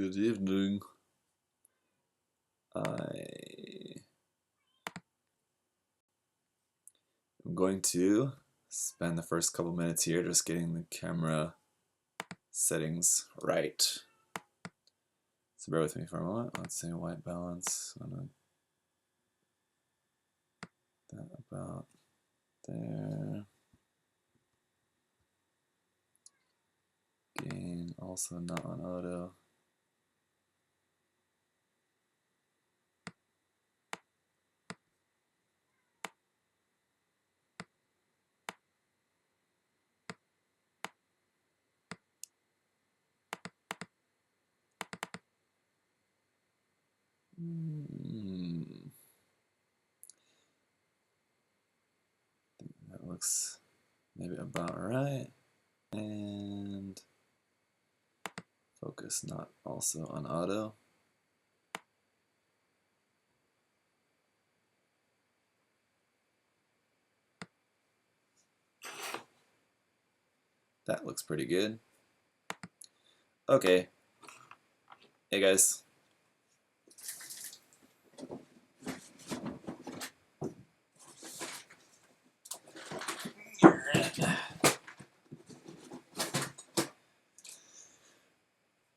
Good evening. I'm going to spend the first couple minutes here just getting the camera settings right. So bear with me for a moment. Let's say white balance. That about there. Gain also not on auto. I think that looks maybe about right. And focus not also on auto. That looks pretty good. Okay. Hey guys.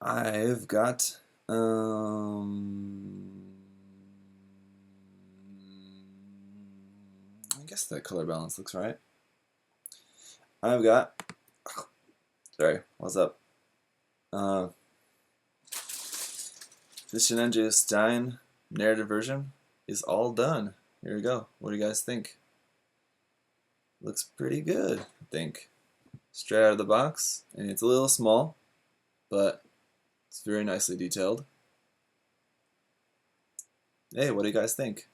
I've got I guess that color balance looks right. I've got sorry, what's up? The Sinanju Stein narrative version is all done. Here we go. What do you guys think? Looks pretty good, I think. Straight out of the box, and it's a little small, but it's very nicely detailed. Hey, what do you guys think?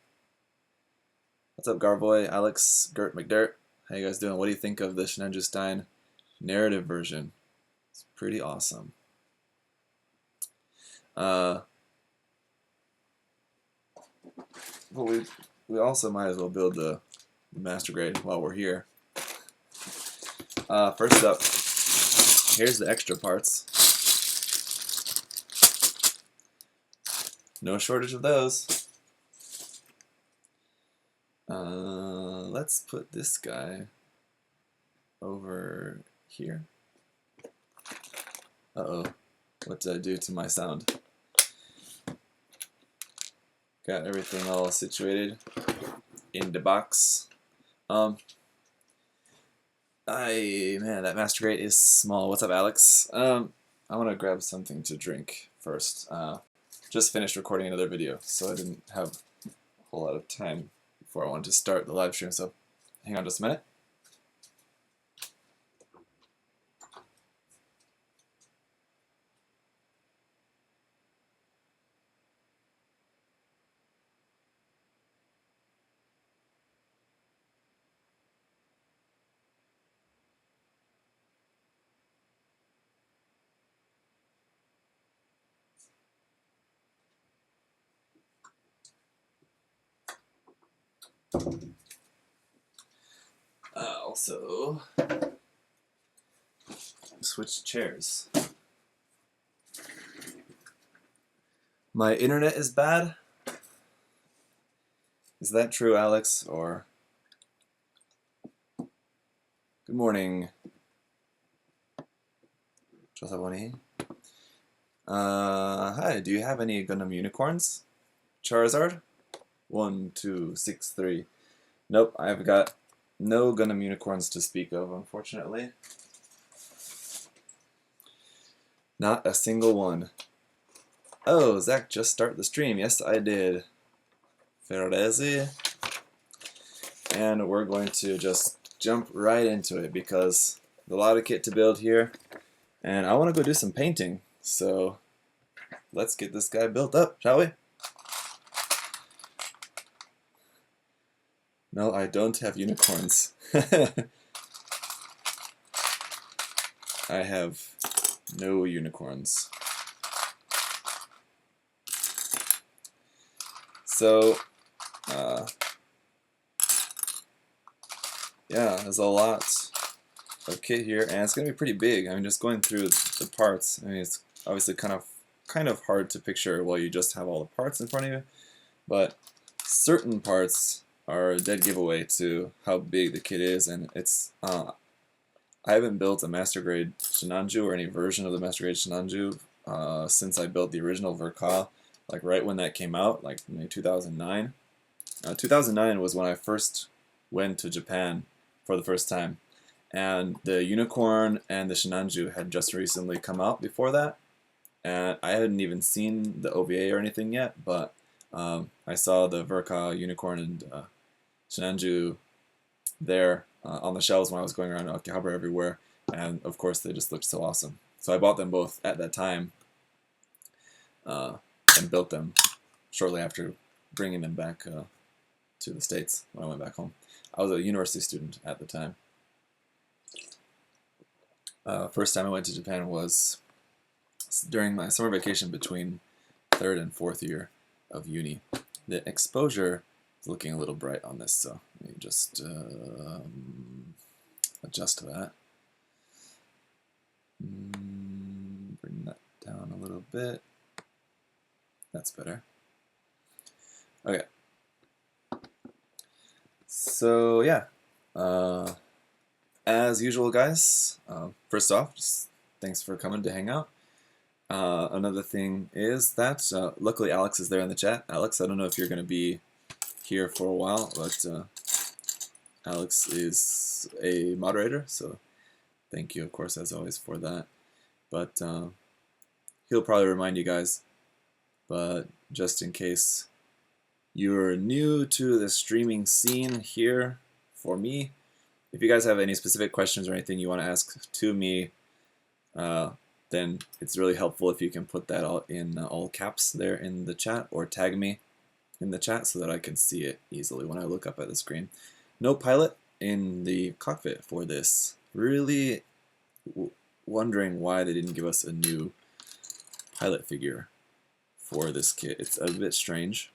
What's up, Garvoy, Alex, Gert McDirt? How you guys doing? What do you think of the Sinanju Stein narrative version? It's pretty awesome. But we also might as well build the master grade while we're here. First up, here's the extra parts. No shortage of those. Let's put this guy over here. Uh-oh, what did I do to my sound? Got everything all situated in the box. Man, that master grate is small. What's up, Alex? I want to grab something to drink first. Just finished recording another video, so I didn't have a whole lot of time before I wanted to start the live stream, so hang on just a minute. Also, switch chairs. My internet is bad? Is that true, Alex? Or good morning, Josaboni. Hi, do you have any Gundam unicorns? Charizard? 1, 2, 6, 3. Nope, I've got no Gundam unicorns to speak of, unfortunately. Not a single one. Oh, Zach just started the stream. Yes, I did. Ferrezi. And we're going to just jump right into it because there's a lot of kit to build here. And I want to go do some painting. So let's get this guy built up, shall we? No, I don't have unicorns. I have no unicorns. So, yeah, there's a lot of kit here, and it's going to be pretty big. I mean, just going through the parts, I mean, it's obviously kind of kind of hard to picture while you just have all the parts in front of you, but certain parts are a dead giveaway to how big the kit is, and it's I haven't built a Master Grade Sinanju or any version of the Master Grade Sinanju since I built the original Verka, like right when that came out, like in 2009. 2009 was when I first went to Japan for the first time, and the Unicorn and the Sinanju had just recently come out before that, and I hadn't even seen the OVA or anything yet, but I saw the Verka, Unicorn, and Sinanju there on the shelves when I was going around Akihabara everywhere, and of course they just looked so awesome. So I bought them both at that time and built them shortly after bringing them back to the States when I went back home. I was a university student at the time. First time I went to Japan was during my summer vacation between 3rd and 4th year of uni. The exposure is looking a little bright on this, so let me just adjust that. Bring that down a little bit. That's better. Okay. So yeah, as usual, guys. First off, just thanks for coming to hang out. Another thing is that luckily Alex is there in the chat. Alex, I don't know if you're going to be here for a while, but Alex is a moderator, so thank you, of course, as always, for that. But he'll probably remind you guys. But just in case you're new to the streaming scene here for me, if you guys have any specific questions or anything you want to ask to me, then it's really helpful if you can put that all in all caps there in the chat, or tag me in the chat so that I can see it easily when I look up at the screen. No pilot in the cockpit for this. Really wondering why they didn't give us a new pilot figure for this kit. It's a bit strange,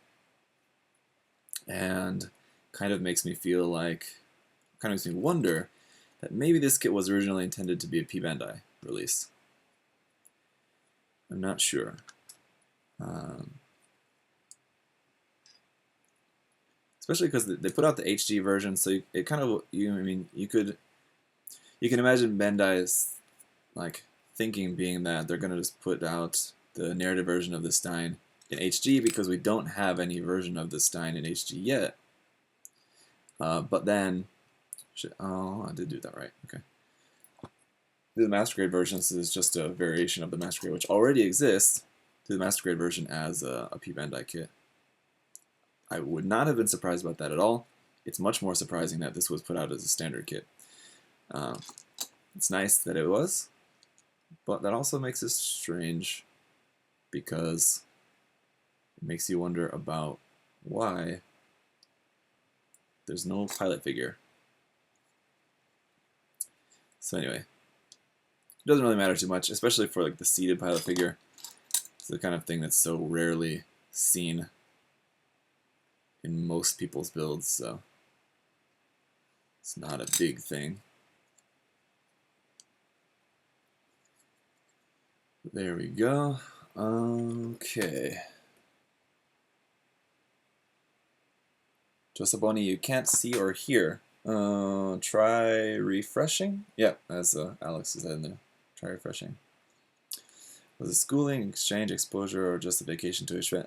and kind of makes me feel like, kind of makes me wonder that maybe this kit was originally intended to be a P Bandai release. I'm not sure. Especially because they put out the HD version, so it kind of, I mean, you can imagine Bandai's like thinking being that they're gonna just put out the narrative version of the Stein in HD because we don't have any version of the Stein in HD yet. But then, oh, I did do that right. Okay. The Master Grade version is just a variation of the Master Grade, which already exists, to the Master Grade version as a P Bandai kit. I would not have been surprised about that at all. It's much more surprising that this was put out as a standard kit. It's nice that it was, but that also makes it strange because it makes you wonder about why there's no pilot figure. So anyway, it doesn't really matter too much, especially for like the seated pilot figure. It's the kind of thing that's so rarely seen in most people's builds, so it's not a big thing. There we go. Okay. Josaboni, you can't see or hear. Try refreshing? Yeah, as Alex is in there. Try refreshing. Was it schooling, exchange, exposure, or just a vacation to Japan?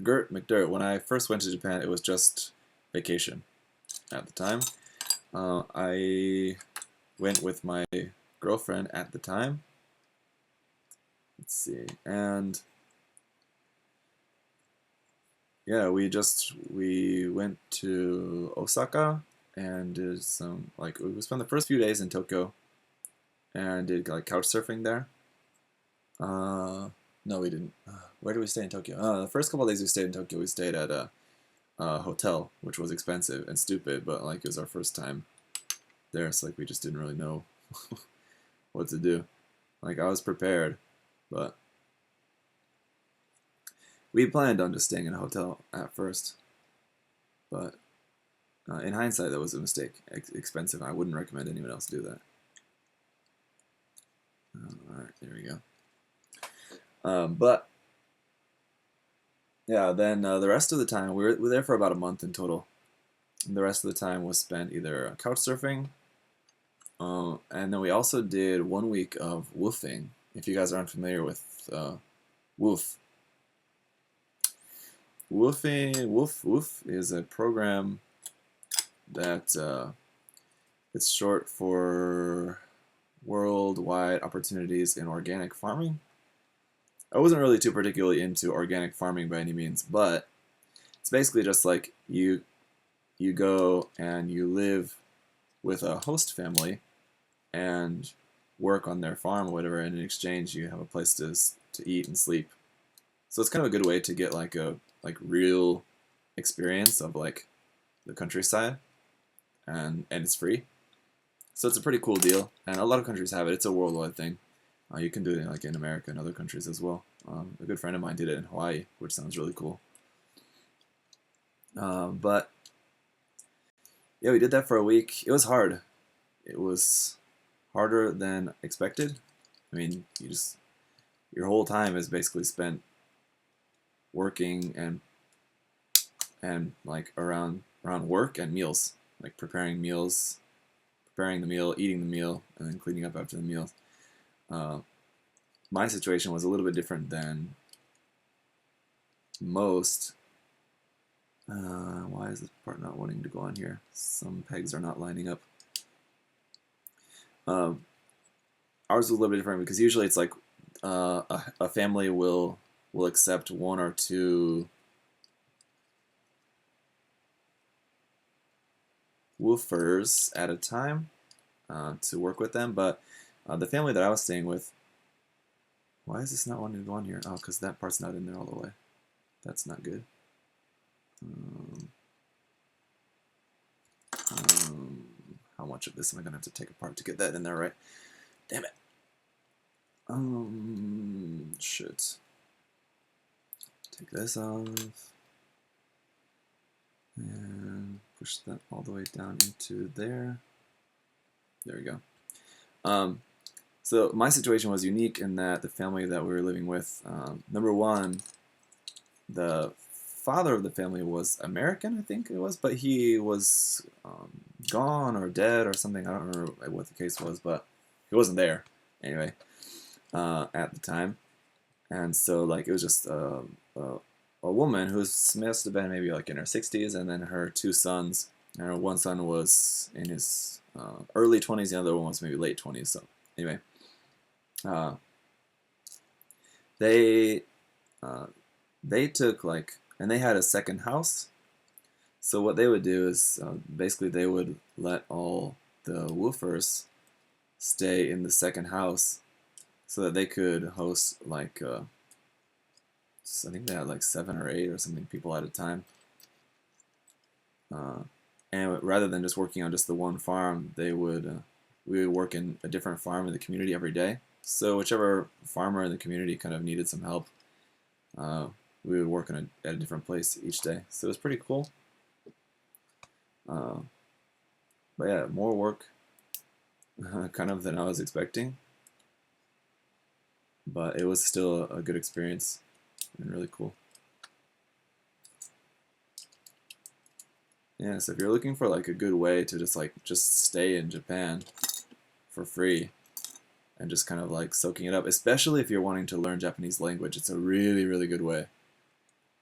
Gert McDirt, when I first went to Japan, it was just vacation at the time. I went with my girlfriend at the time. Let's see, and yeah, we went to Osaka and did some, like, we spent the first few days in Tokyo and did like couch surfing there. No, we didn't. Where did we stay in Tokyo? The first couple of days we stayed in Tokyo, we stayed at a hotel, which was expensive and stupid, but like it was our first time there, so like we just didn't really know what to do. Like I was prepared, but we planned on just staying in a hotel at first, but in hindsight that was a mistake. Expensive. I wouldn't recommend anyone else do that. Alright, there we go. But yeah, then the rest of the time we were there for about a month in total. And the rest of the time was spent either couch surfing, and then we also did 1 week of woofing. If you guys aren't familiar with woof, woof is a program that it's short for Worldwide Opportunities in Organic Farming. I wasn't really too particularly into organic farming by any means, but it's basically just like you go and you live with a host family and work on their farm or whatever, and in exchange you have a place to eat and sleep. So it's kind of a good way to get like a real experience of like the countryside, and it's free. So it's a pretty cool deal, and a lot of countries have it. It's a worldwide thing. You can do it like in America and other countries as well. A good friend of mine did it in Hawaii, which sounds really cool. But yeah, we did that for a week. It was hard. It was harder than expected. I mean, your whole time is basically spent working and like around work and meals, like preparing meals, preparing the meal, eating the meal, and then cleaning up after the meal. My situation was a little bit different than most. Why is this part not wanting to go on here? Some pegs are not lining up. Ours was a little bit different because usually it's like a family will accept 1 or 2 woofers at a time to work with them, but the family that I was staying with, why is this not wanting to go on here? Oh, because that part's not in there all the way. That's not good. How much of this am I going to have to take apart to get that in there right? Damn it. Shit. Take this off. And push that all the way down into there. There we go. So my situation was unique in that the family that we were living with, number one, the father of the family was American, I think it was, but he was gone or dead or something. I don't remember what the case was, but he wasn't there anyway at the time. And so like it was just a woman who must have been maybe like in her 60s, and then her 2 sons. And her one son was in his early 20s, the other one was maybe late 20s. So anyway, they took like, and they had a second house. So what they would do is basically they would let all the woofers stay in the second house so that they could host like I think they had like 7 or 8 or something people at a time. And rather than just working on just the one farm, we would work in a different farm in the community every day. So whichever farmer in the community kind of needed some help, we would work at a different place each day. So it was pretty cool. But yeah, more work kind of than I was expecting. But it was still a good experience and really cool. Yeah, so if you're looking for like a good way to just stay in Japan for free and just kind of like soaking it up, especially if you're wanting to learn Japanese language, it's a really, really good way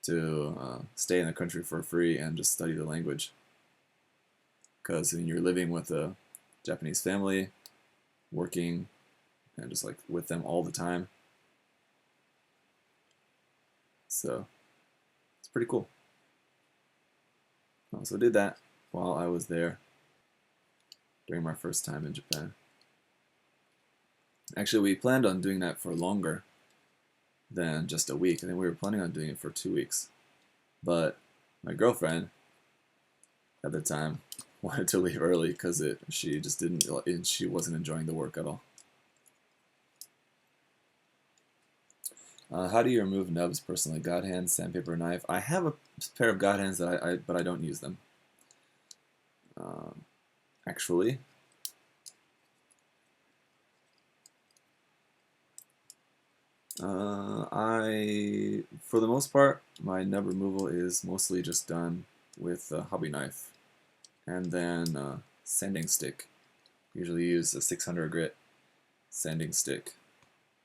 to stay in the country for free and just study the language. Because when you're living with a Japanese family, working, and just like with them all the time. So it's pretty cool. So I did that while I was there during my first time in Japan. Actually, we planned on doing that for longer than just a week. I think we were planning on doing it for 2 weeks. But my girlfriend at the time wanted to leave early because she just didn't, she wasn't enjoying the work at all. How do you remove nubs personally? God hands, sandpaper, knife. I have a pair of God hands but I don't use them. Actually, For the most part, my nub removal is mostly just done with a hobby knife, and then sanding stick. Usually use a 600 grit sanding stick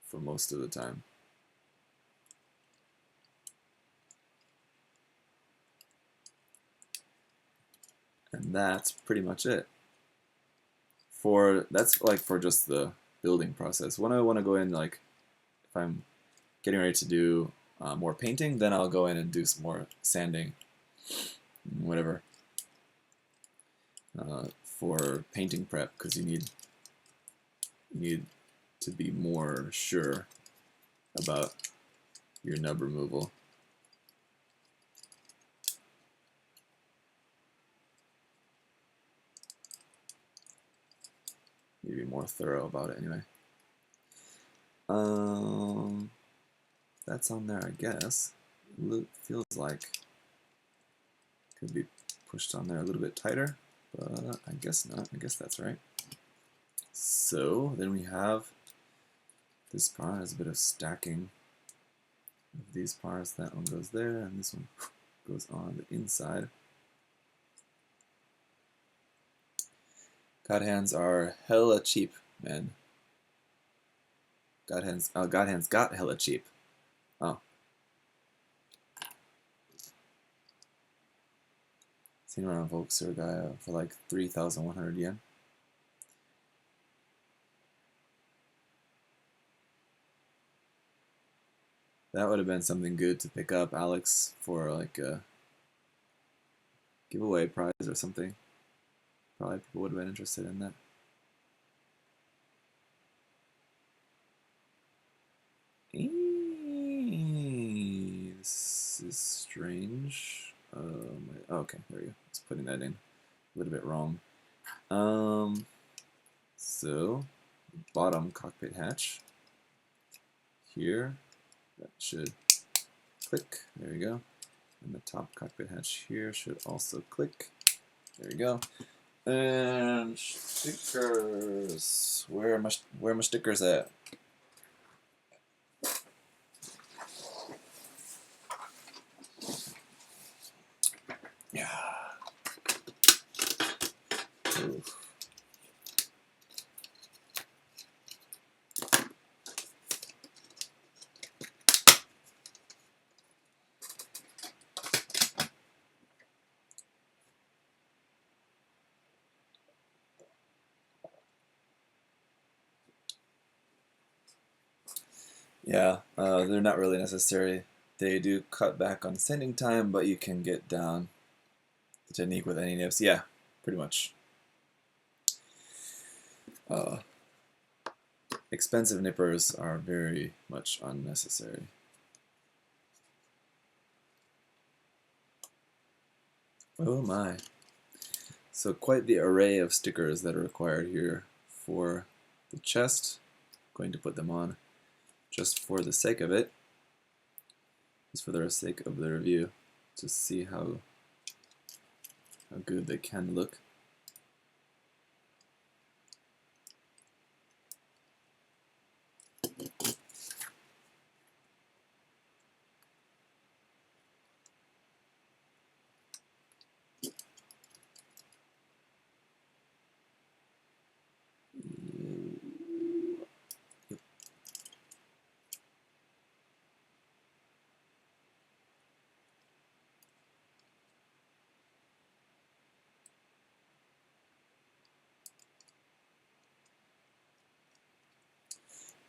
for most of the time. And that's pretty much it. That's like for just the building process. When I want to go in, like if I'm getting ready to do more painting, then I'll go in and do some more sanding, whatever, for painting prep, because you need to be more sure about your nub removal. You need to be more thorough about it anyway. That's on there, I guess. Feels like could be pushed on there a little bit tighter, but I guess not. I guess that's right. So then we have this part has a bit of stacking of these parts. That one goes there, and this one goes on the inside. God hands are hella cheap, man. God hands got hella cheap. Oh. Seen one on Volkser guy for like 3,100 yen. That would have been something good to pick up, Alex, for like a giveaway prize or something. Probably people would have been interested in that. This is strange. Okay, there we go. I was putting that in a little bit wrong. So bottom cockpit hatch here, that should click. There you go. And the top cockpit hatch here should also click. There you go. And stickers. Where are my stickers at? Yeah. Oof. Yeah, they're not really necessary. They do cut back on sending time, but you can get down the technique with any nibs. Yeah, pretty much. Expensive nippers are very much unnecessary. Oh my. So quite the array of stickers that are required here for the chest. Going to put them on just for the sake of it, just for the sake of the review, to see how good they can look.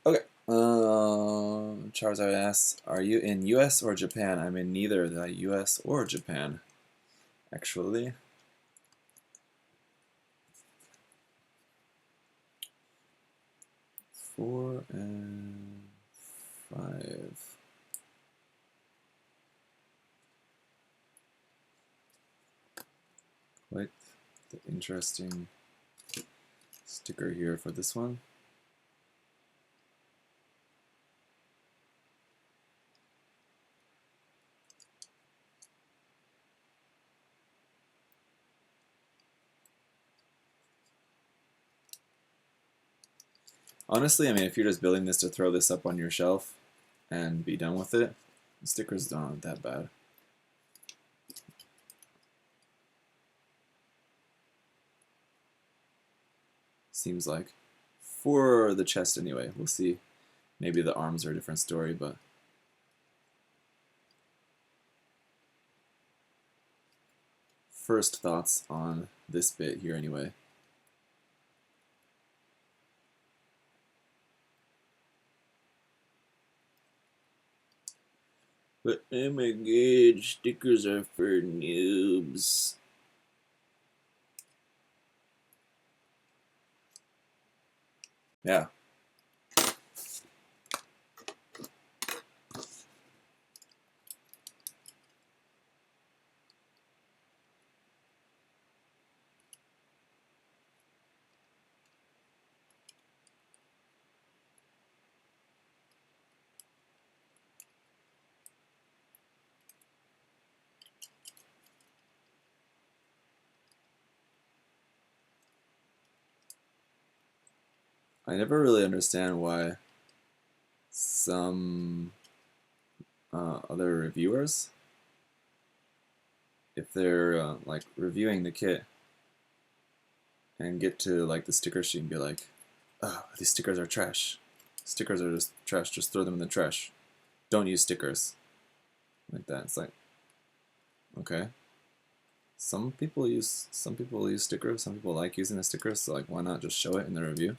Okay. Charizard asks, are you in US or Japan? I'm in neither the US or Japan, actually. Four and five. Quite the interesting sticker here for this one. Honestly, I mean, if you're just building this to throw this up on your shelf, and be done with it. The stickers aren't that bad. Seems like. For the chest anyway. We'll see. Maybe the arms are a different story, but first thoughts on this bit here anyway. But oh my god, stickers are for noobs. Yeah. I never really understand why some other reviewers, if they're like reviewing the kit and get to like the sticker sheet and be like, oh, these stickers are trash. Stickers are just trash, just throw them in the trash. Don't use stickers. Like that. It's like, okay. Some people use stickers, some people like using the stickers, so like why not just show it in the review?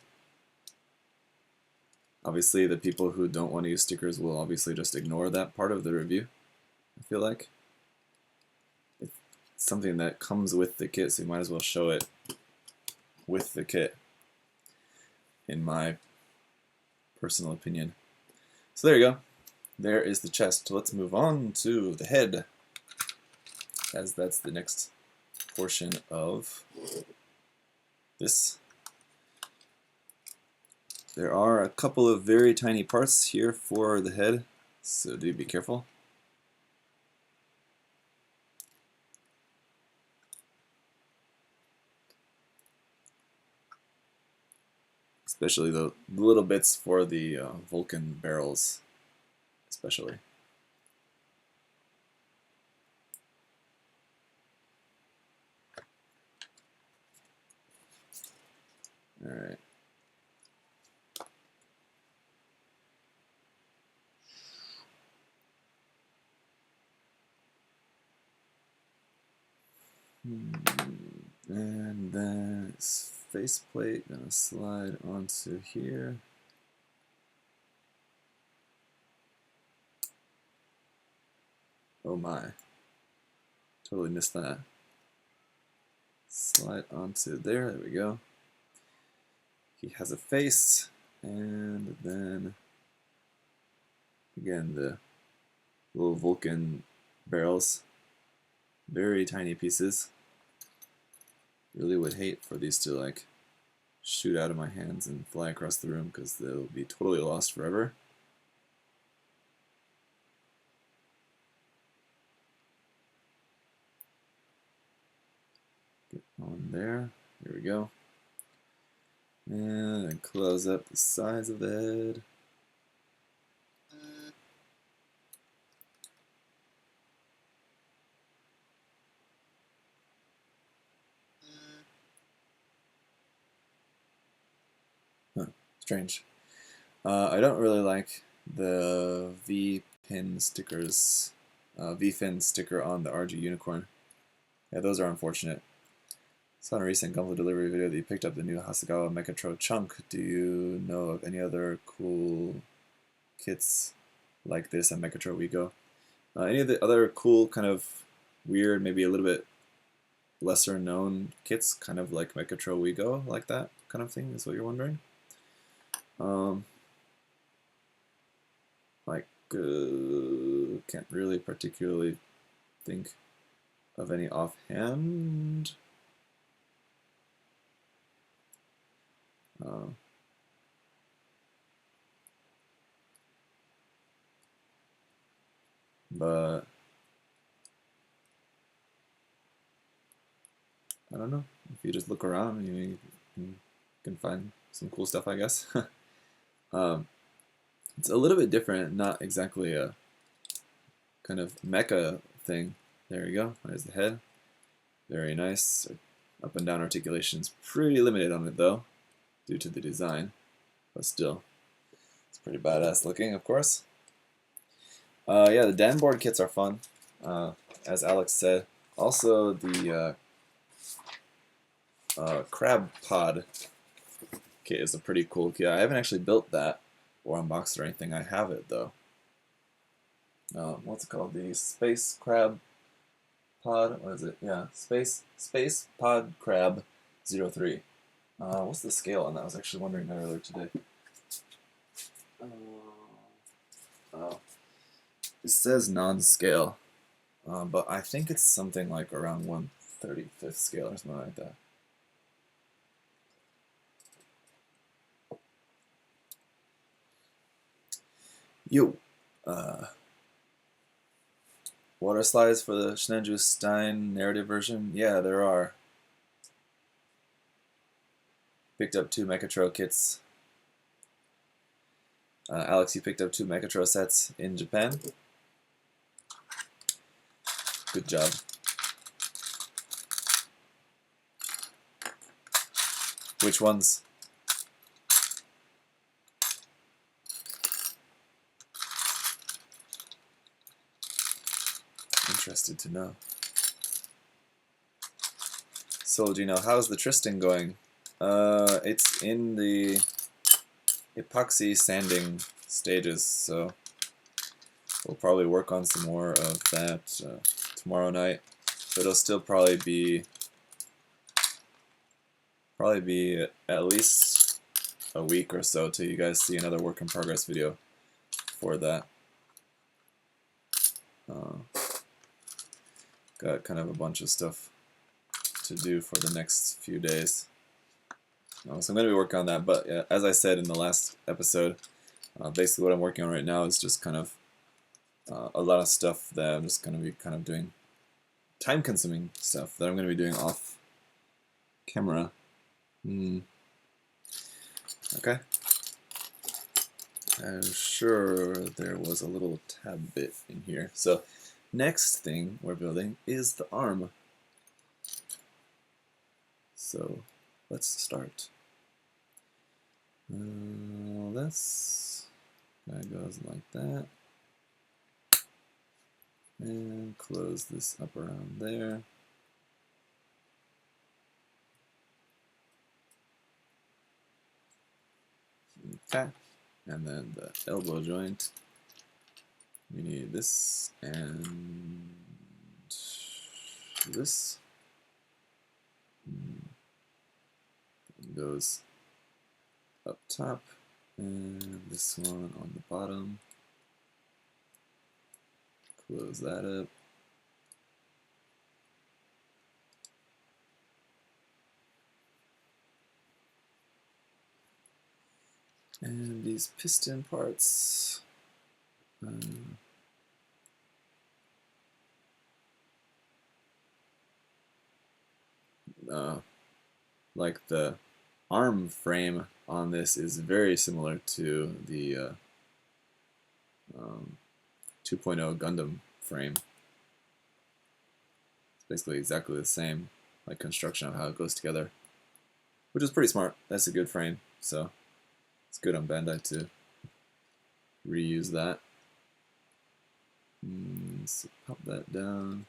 Obviously the people who don't want to use stickers will obviously just ignore that part of the review, I feel like. It's something that comes with the kit, so you might as well show it with the kit, in my personal opinion. So there you go. There is the chest. Let's move on to the head, as that's the next portion of this. There are a couple of very tiny parts here for the head, so do be careful. Especially the little bits for the Vulcan barrels, especially. Alright. And then this faceplate gonna slide onto here. Oh my. Totally missed that. Slide onto there, there we go. He has a face, and then again the little Vulcan barrels. Very tiny pieces. Really would hate for these to like shoot out of my hands and fly across the room because they'll be totally lost forever. Get on there. There we go. And then close up the sides of the head. Huh, strange. I don't really like the V-pin stickers, V-fin sticker on the RG Unicorn. Yeah, those are unfortunate. Saw in a recent Gunpla delivery video that you picked up the new Hasegawa Mechatro chunk. Do you know of any other cool kits like this at Mechatro Wigo? Any of the other cool kind of weird, maybe a little bit lesser known kits, kind of like Mechatro Wigo, like that kind of thing, is what you're wondering? Like, can't really particularly think of any offhand. But I don't know. If you just look around, you can find some cool stuff, I guess. It's a little bit different, not exactly a kind of mecha thing. There you go. There's the head. Very nice. Up and down articulation's pretty limited on it though, due to the design, but still, it's pretty badass looking, of course. Yeah, the Danboard kits are fun, as Alex said. Also, the Crab Pod kit is a pretty cool kit. I haven't actually built that or unboxed or anything. I have it though. What's it called? The Space Crab Pod. What is it? Yeah, Space Pod Crab 03. What's the scale on that? I was actually wondering that earlier today. It says non-scale, but I think it's something like around 1/35 scale or something like that. Yo, water slides for the Sinanju Stein narrative version? Yeah, there are. Picked up 2 Mechatro kits. Alex, you picked up 2 Mechatro sets in Japan. Good job. Which ones? Interested to know. So, Gino, how's the Tristan going? It's in the epoxy sanding stages, so we'll probably work on some more of that tomorrow night. But it'll still probably be at least a week or so till you guys see another work in progress video for that. Got kind of a bunch of stuff to do for the next few days. So I'm going to be working on that, but as I said in the last episode, basically what I'm working on right now is just kind of a lot of stuff that I'm just going to be kind of doing, time-consuming stuff that I'm going to be doing off camera. Okay. I'm sure there was a little tab bit in here. So next thing we're building is the arm. So let's start. This guy goes like that. And close this up around there. Okay. And then the elbow joint. We need this and this. It goes up top, and this one on the bottom. Close that up. And these piston parts. Like the arm frame on this is very similar to the 2.0 Gundam frame. It's basically exactly the same, like construction of how it goes together, which is pretty smart. That's a good frame, so it's good on Bandai to reuse that. So pop that down.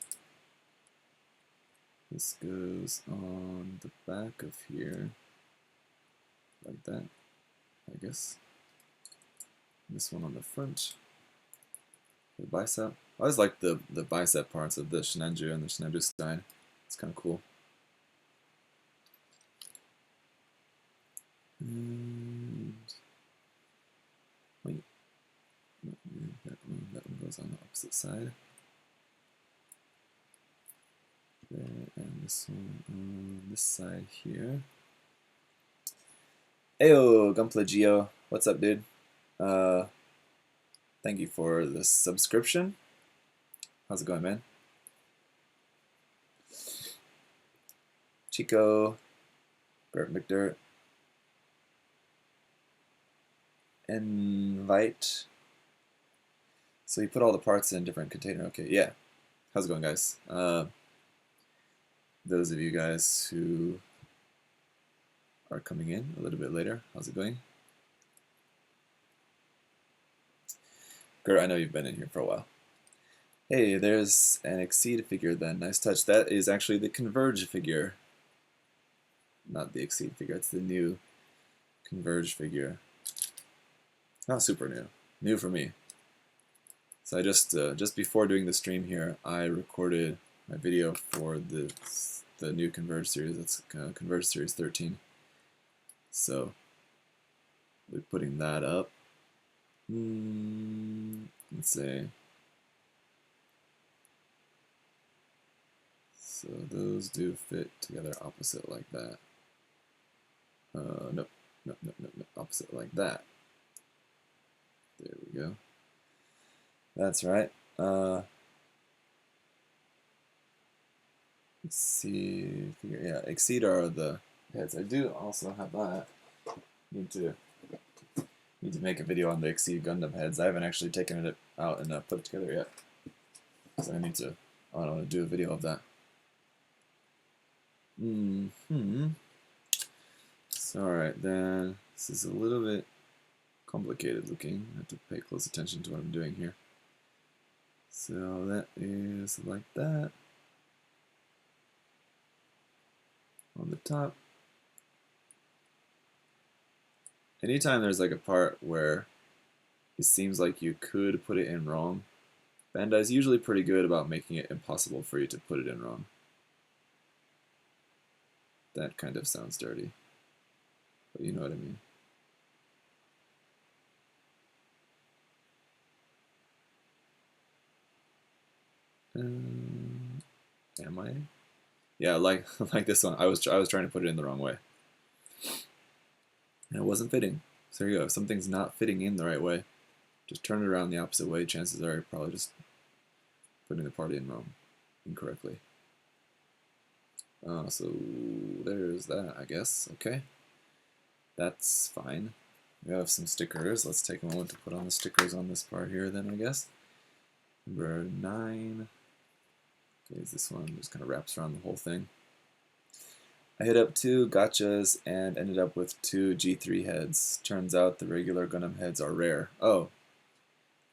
This goes on the back of here, like that, I guess. This one on the front, the bicep. I always like the bicep parts of the Sinanju and the Sinanju Stein. It's kind of cool. And wait, that one goes on the opposite side. There, and this one on this side here. Ayo, Gunplay Geo, what's up, dude? Thank you for the subscription. How's it going, man? Chico, Gert McDirt. invite. So you put all the parts in a different container. Okay, yeah. How's it going, guys? Those of you guys who are coming in a little bit later, how's it going? Gert, I know you've been in here for a while. Hey, there's an exceed figure then. Nice touch. That is actually the converge figure. Not the exceed figure, it's the new converge figure. Not super new. New for me. So I just before doing the stream here, I recorded my video for the new Converge series. It's Converge Series 13. So we're putting that up. Let's see. So those do fit together opposite like that. Nope, opposite like that. There we go. That's right. Let's see. Yeah, exceed are the heads. I do also have that. Need to make a video on the exceed Gundam heads. I haven't actually taken it out and put it together yet. So I want to do a video of that. So alright, then this is a little bit complicated looking. I have to pay close attention to what I'm doing here. So that is like that. On the top. Anytime there's like a part where it seems like you could put it in wrong, Bandai's usually pretty good about making it impossible for you to put it in wrong. That kind of sounds dirty, but you know what I mean. Am I? Yeah, like this one. I was trying to put it in the wrong way, and it wasn't fitting. So there you go. If something's not fitting in the right way, just turn it around the opposite way. Chances are you're probably just putting the part in wrong, incorrectly. So there's that, I guess. Okay, that's fine. We have some stickers. Let's take a moment to put on the stickers on this part here then, I guess. Number 9. Okay, is this one just kind of wraps around the whole thing. I hit up 2 gotchas and ended up with 2 G3 heads. Turns out the regular Gundam heads are rare. Oh,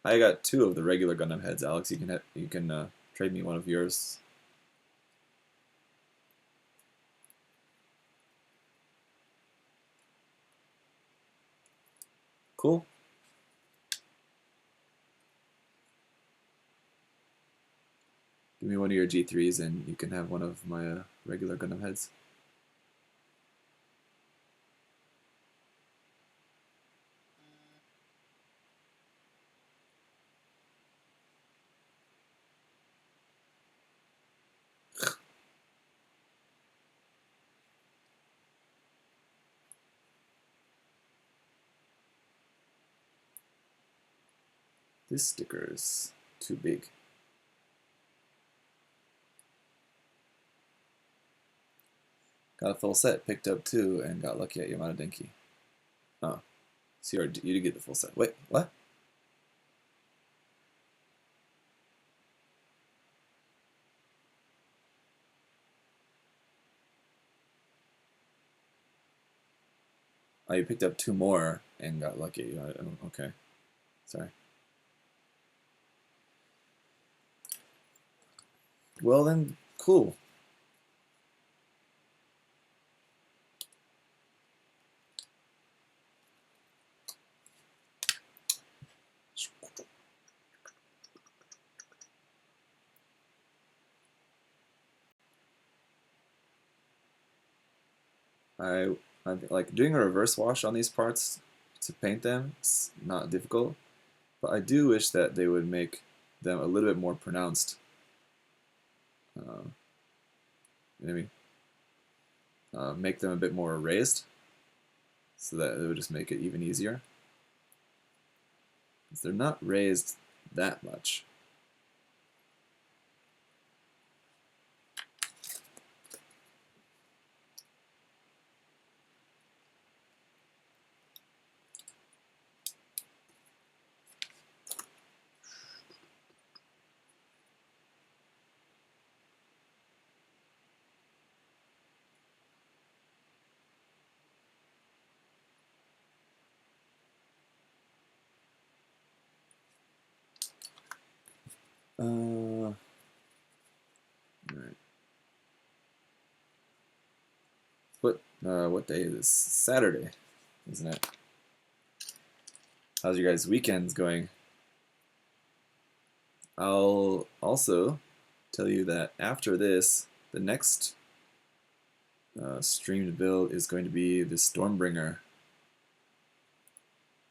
I got 2 of the regular Gundam heads, Alex. You can trade me one of yours. Cool. Give me one of your G3s and you can have one of my regular Gundam heads. This sticker is too big. Got a full set, picked up 2, and got lucky at Yamada Denki. Oh, so you did get the full set. Wait, what? Oh, you picked up 2 more and got lucky. Okay, sorry. Well then, cool. I like doing a reverse wash on these parts to paint them. It's not difficult, but I do wish that they would make them a little bit more pronounced. You know what I mean? Make them a bit more raised, so that it would just make it even easier. Because they're not raised that much. All right. What day is this? Saturday, isn't it? How's your guys' weekends going? I'll also tell you that after this, the next streamed build is going to be the Stormbringer.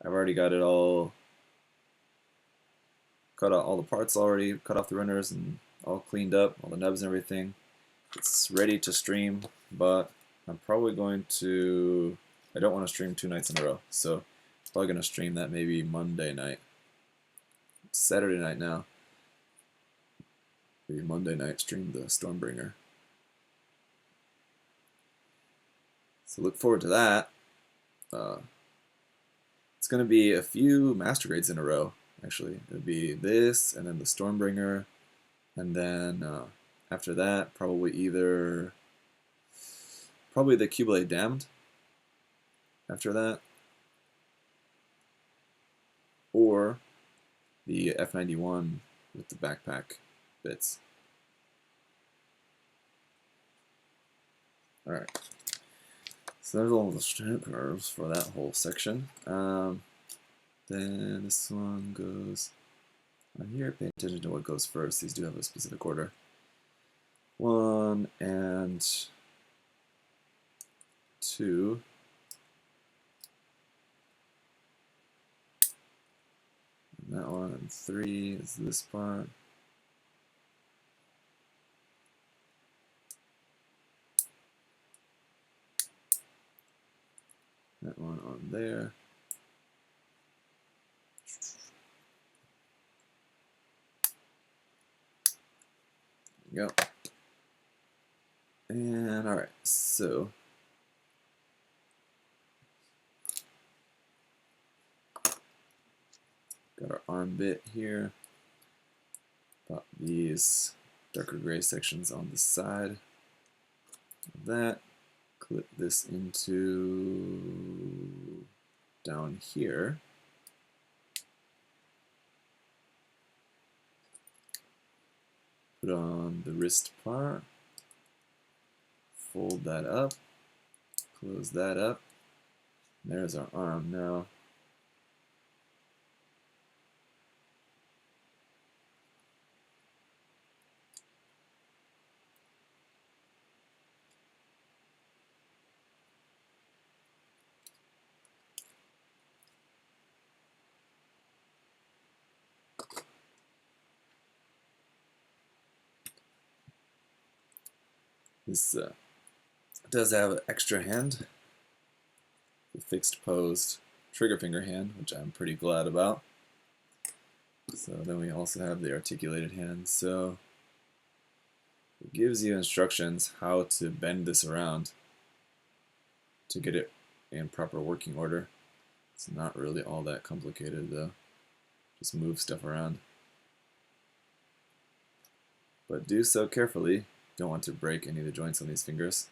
I've already got it all cut out, all the parts already, cut off the runners and all cleaned up, all the nubs and everything. It's ready to stream, but I'm probably going to, I don't want to stream 2 nights in a row, so I'm probably going to stream that maybe Monday night. It's Saturday night now. Maybe Monday night stream the Stormbringer. So look forward to that. It's going to be a few master grades in a row, actually. It'll be this, and then the Stormbringer, and then after that, probably the Qblade Damned after that, or the F91 with the backpack bits. Alright, so there's all the strength curves for that whole section. Then this one goes on here. Pay attention to what goes first. These do have a specific order. 1 and 2. And that one, and 3 is this part. That one on there. There you go. And alright, so got our arm bit here. Got these darker gray sections on the side of that. Clip this into down here. Put on the wrist part. Fold that up. Close that up. There's our arm now. This does have an extra hand, the fixed posed trigger finger hand, which I'm pretty glad about. So then we also have the articulated hand. So it gives you instructions how to bend this around to get it in proper working order. It's not really all that complicated though. Just move stuff around. But do so carefully. Don't want to break any of the joints on these fingers.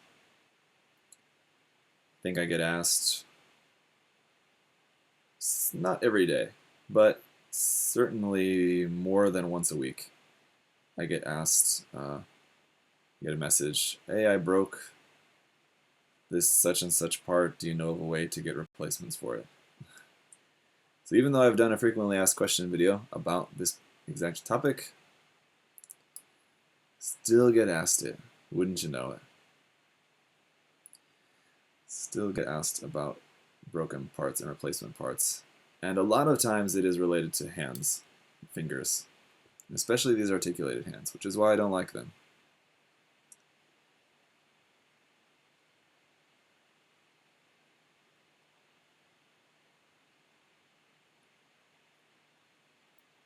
I think I get asked, not every day, but certainly more than once a week. I get asked, get a message, hey, I broke this such and such part, do you know of a way to get replacements for it? So even though I've done a frequently asked question video about this exact topic, still get asked it, wouldn't you know it? Still get asked about broken parts and replacement parts. And a lot of times it is related to hands, fingers, especially these articulated hands, which is why I don't like them.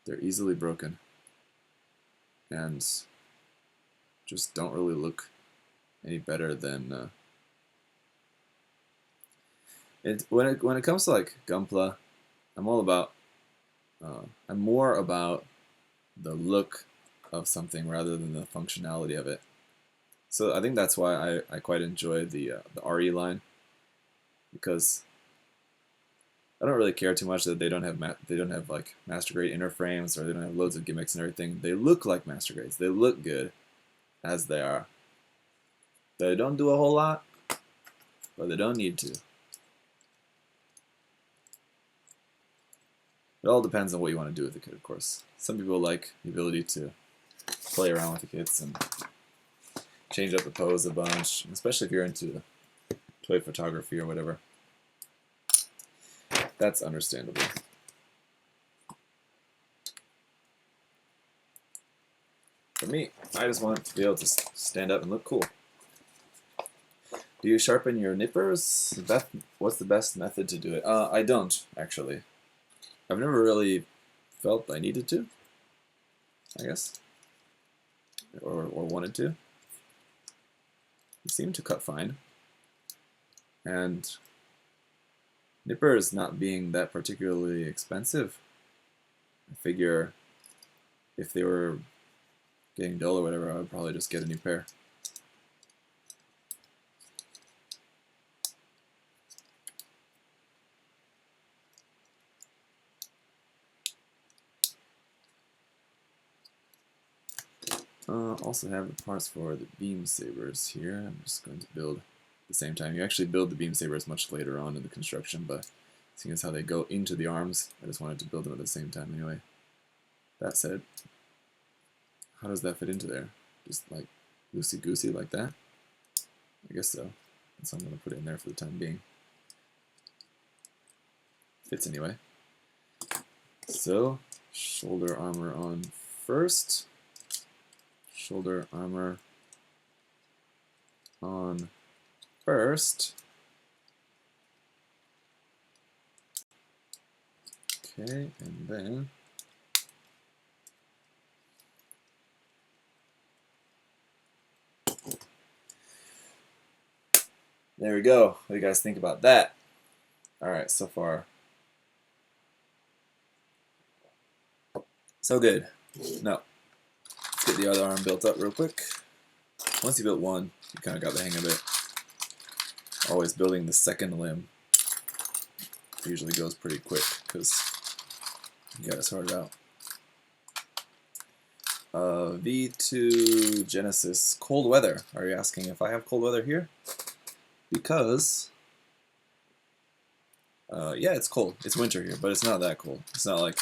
They're easily broken and just don't really look any better than when it comes to like Gunpla, I'm more about the look of something rather than the functionality of it. So I think that's why I quite enjoy the RE line, because I don't really care too much that they don't have like master grade inner frames, or they don't have loads of gimmicks and everything. They look like master grades. They look good as they are. They don't do a whole lot, but they don't need to. It all depends on what you want to do with the kit, of course. Some people like the ability to play around with the kits and change up the pose a bunch, especially if you're into toy photography or whatever. That's understandable. For me, I just want it to be able to stand up and look cool. Do you sharpen your nippers? What's the best method to do it? I don't, actually. I've never really felt I needed to, I guess, or wanted to. They seem to cut fine. And nippers not being that particularly expensive, I figure if they were getting dull or whatever, I would probably just get a new pair. Also have the parts for the beam sabers here. I'm just going to build at the same time. You actually build the beam sabers much later on in the construction, but seeing as how they go into the arms, I just wanted to build them at the same time anyway. That said, how does that fit into there? Just like loosey-goosey like that? I guess so. So I'm going to put it in there for the time being. Fits anyway. So, shoulder armor on first. Shoulder armor on first. Okay, and then there we go. What do you guys think about that? Alright, so far so good. No. Let's get the other arm built up real quick. Once you built one, you kind of got the hang of it. Always building the second limb usually goes pretty quick because you gotta sort it out. V2 Genesis, cold weather. Are you asking if I have cold weather here? Because, yeah, it's cold. It's winter here, but it's not that cold. It's not like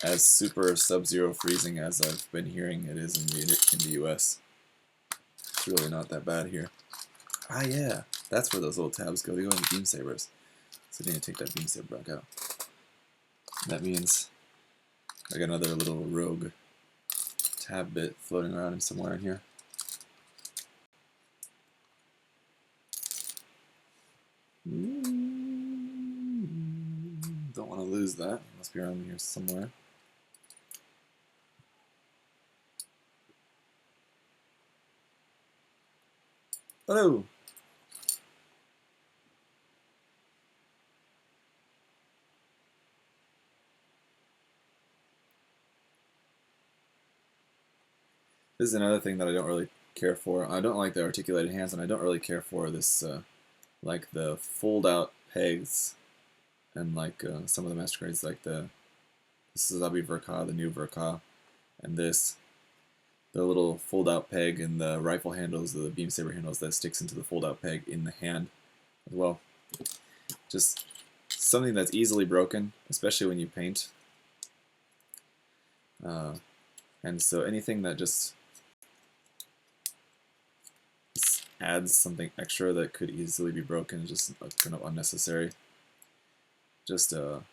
as super sub-zero freezing as I've been hearing it is in the US. It's really not that bad here. Ah, yeah, that's where those little tabs go. They go in the beam sabers. So I need to take that beam saber back out. That means I got another little rogue tab bit floating around somewhere in here. Don't want to lose that. It must be around here somewhere. Hello! This is another thing that I don't really care for. I don't like the articulated hands, and I don't really care for this, like the fold-out pegs, and like some of the master grades, like the Sazabi Verka, the new Verka, and this, the little fold-out peg and the rifle handles, the beam saber handles that sticks into the fold-out peg in the hand as well. Just something that's easily broken, especially when you paint. And so anything that just adds something extra that could easily be broken is just kind of unnecessary. Just a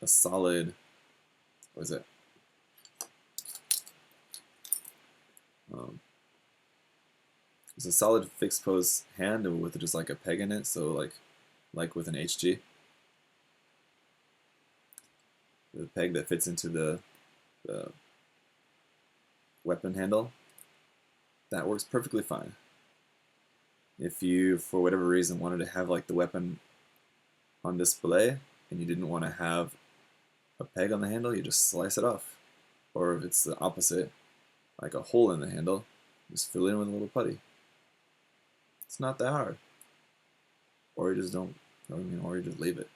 solid, what is it? It's a solid fixed pose hand with just like a peg in it, so like with an HG. The peg that fits into the weapon handle. That works perfectly fine. If you, for whatever reason, wanted to have like the weapon on display and you didn't want to have a peg on the handle, you just slice it off. Or if it's the opposite, like a hole in the handle, just fill it in with a little putty. It's not that hard. Or you just don't Or you just leave it.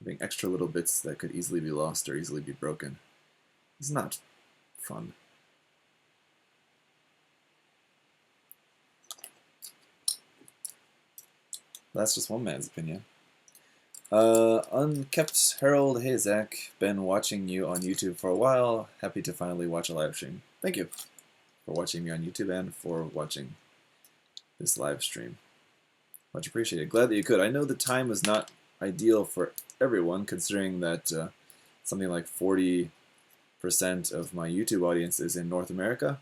Having extra little bits that could easily be lost or easily be broken is not fun. That's just one man's opinion. Unkept Herald, hey Zach, been watching you on YouTube for a while. Happy to finally watch a live stream. Thank you for watching me on YouTube and for watching this live stream. Much appreciated. Glad that you could. I know the time is not ideal for everyone, considering that something like 40% of my YouTube audience is in North America,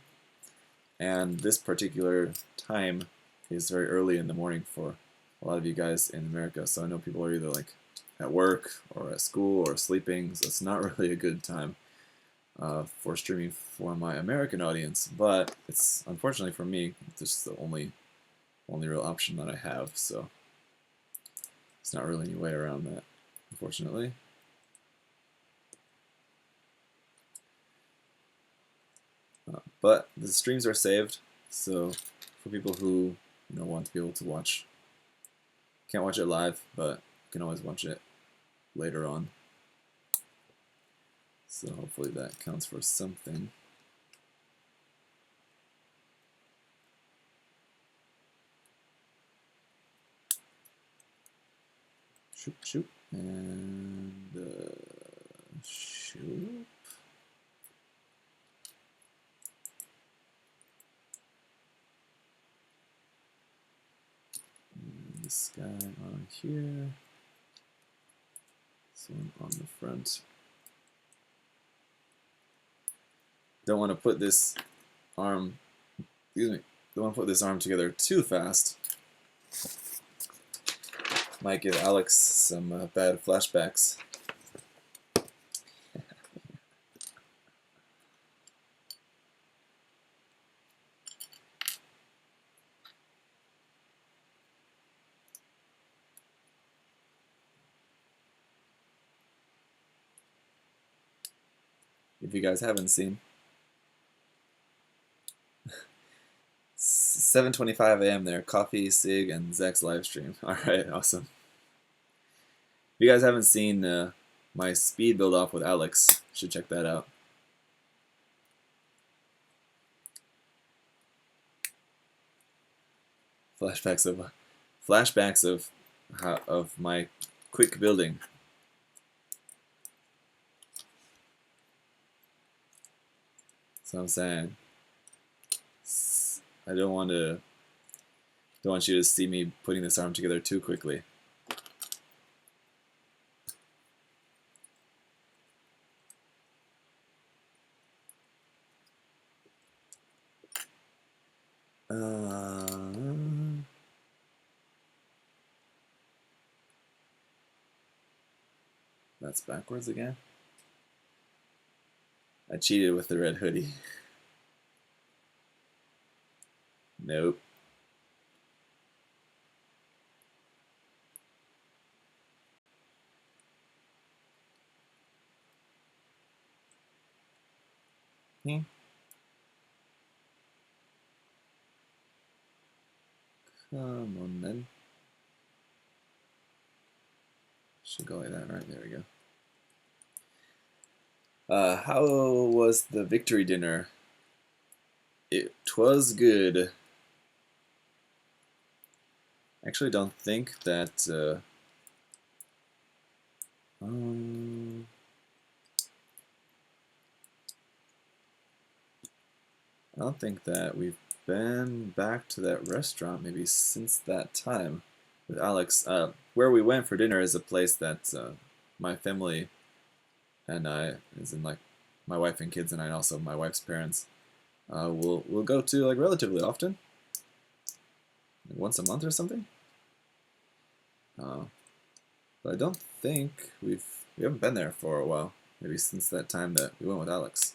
and this particular time is very early in the morning for a lot of you guys in America, so I know people are either like at work or at school or sleeping, so it's not really a good time for streaming for my American audience, but it's unfortunately for me just the only real option that I have, so there's not really any way around that, unfortunately. But the streams are saved, so for people who want to be able to watch, can't watch it live, but can always watch it later on. So hopefully that counts for something. Shoot, and shoot. And this guy on here. This one on the front. Don't want to put this arm, excuse me, don't want to put this arm together too fast. Might give Alex some bad flashbacks. If you guys haven't seen, 7:25 a.m. there, coffee, Sig, and Zach's live stream. All right, awesome. If you guys haven't seen my speed build off with Alex, you should check that out. Flashbacks of my quick building. So I'm saying, I don't want you to see me putting this arm together too quickly. That's backwards again. I cheated with the red hoodie. Nope. Hmm. Come on then. Should go like that, right? There we go. How was the victory dinner? It was good. Actually, don't think that. I don't think that we've been back to that restaurant maybe since that time with Alex. Where we went for dinner is a place that my family and I, as in like my wife and kids and I, and also my wife's parents, we'll go to like relatively often, like once a month or something. But I don't think we haven't been there for a while. Maybe since that time that we went with Alex.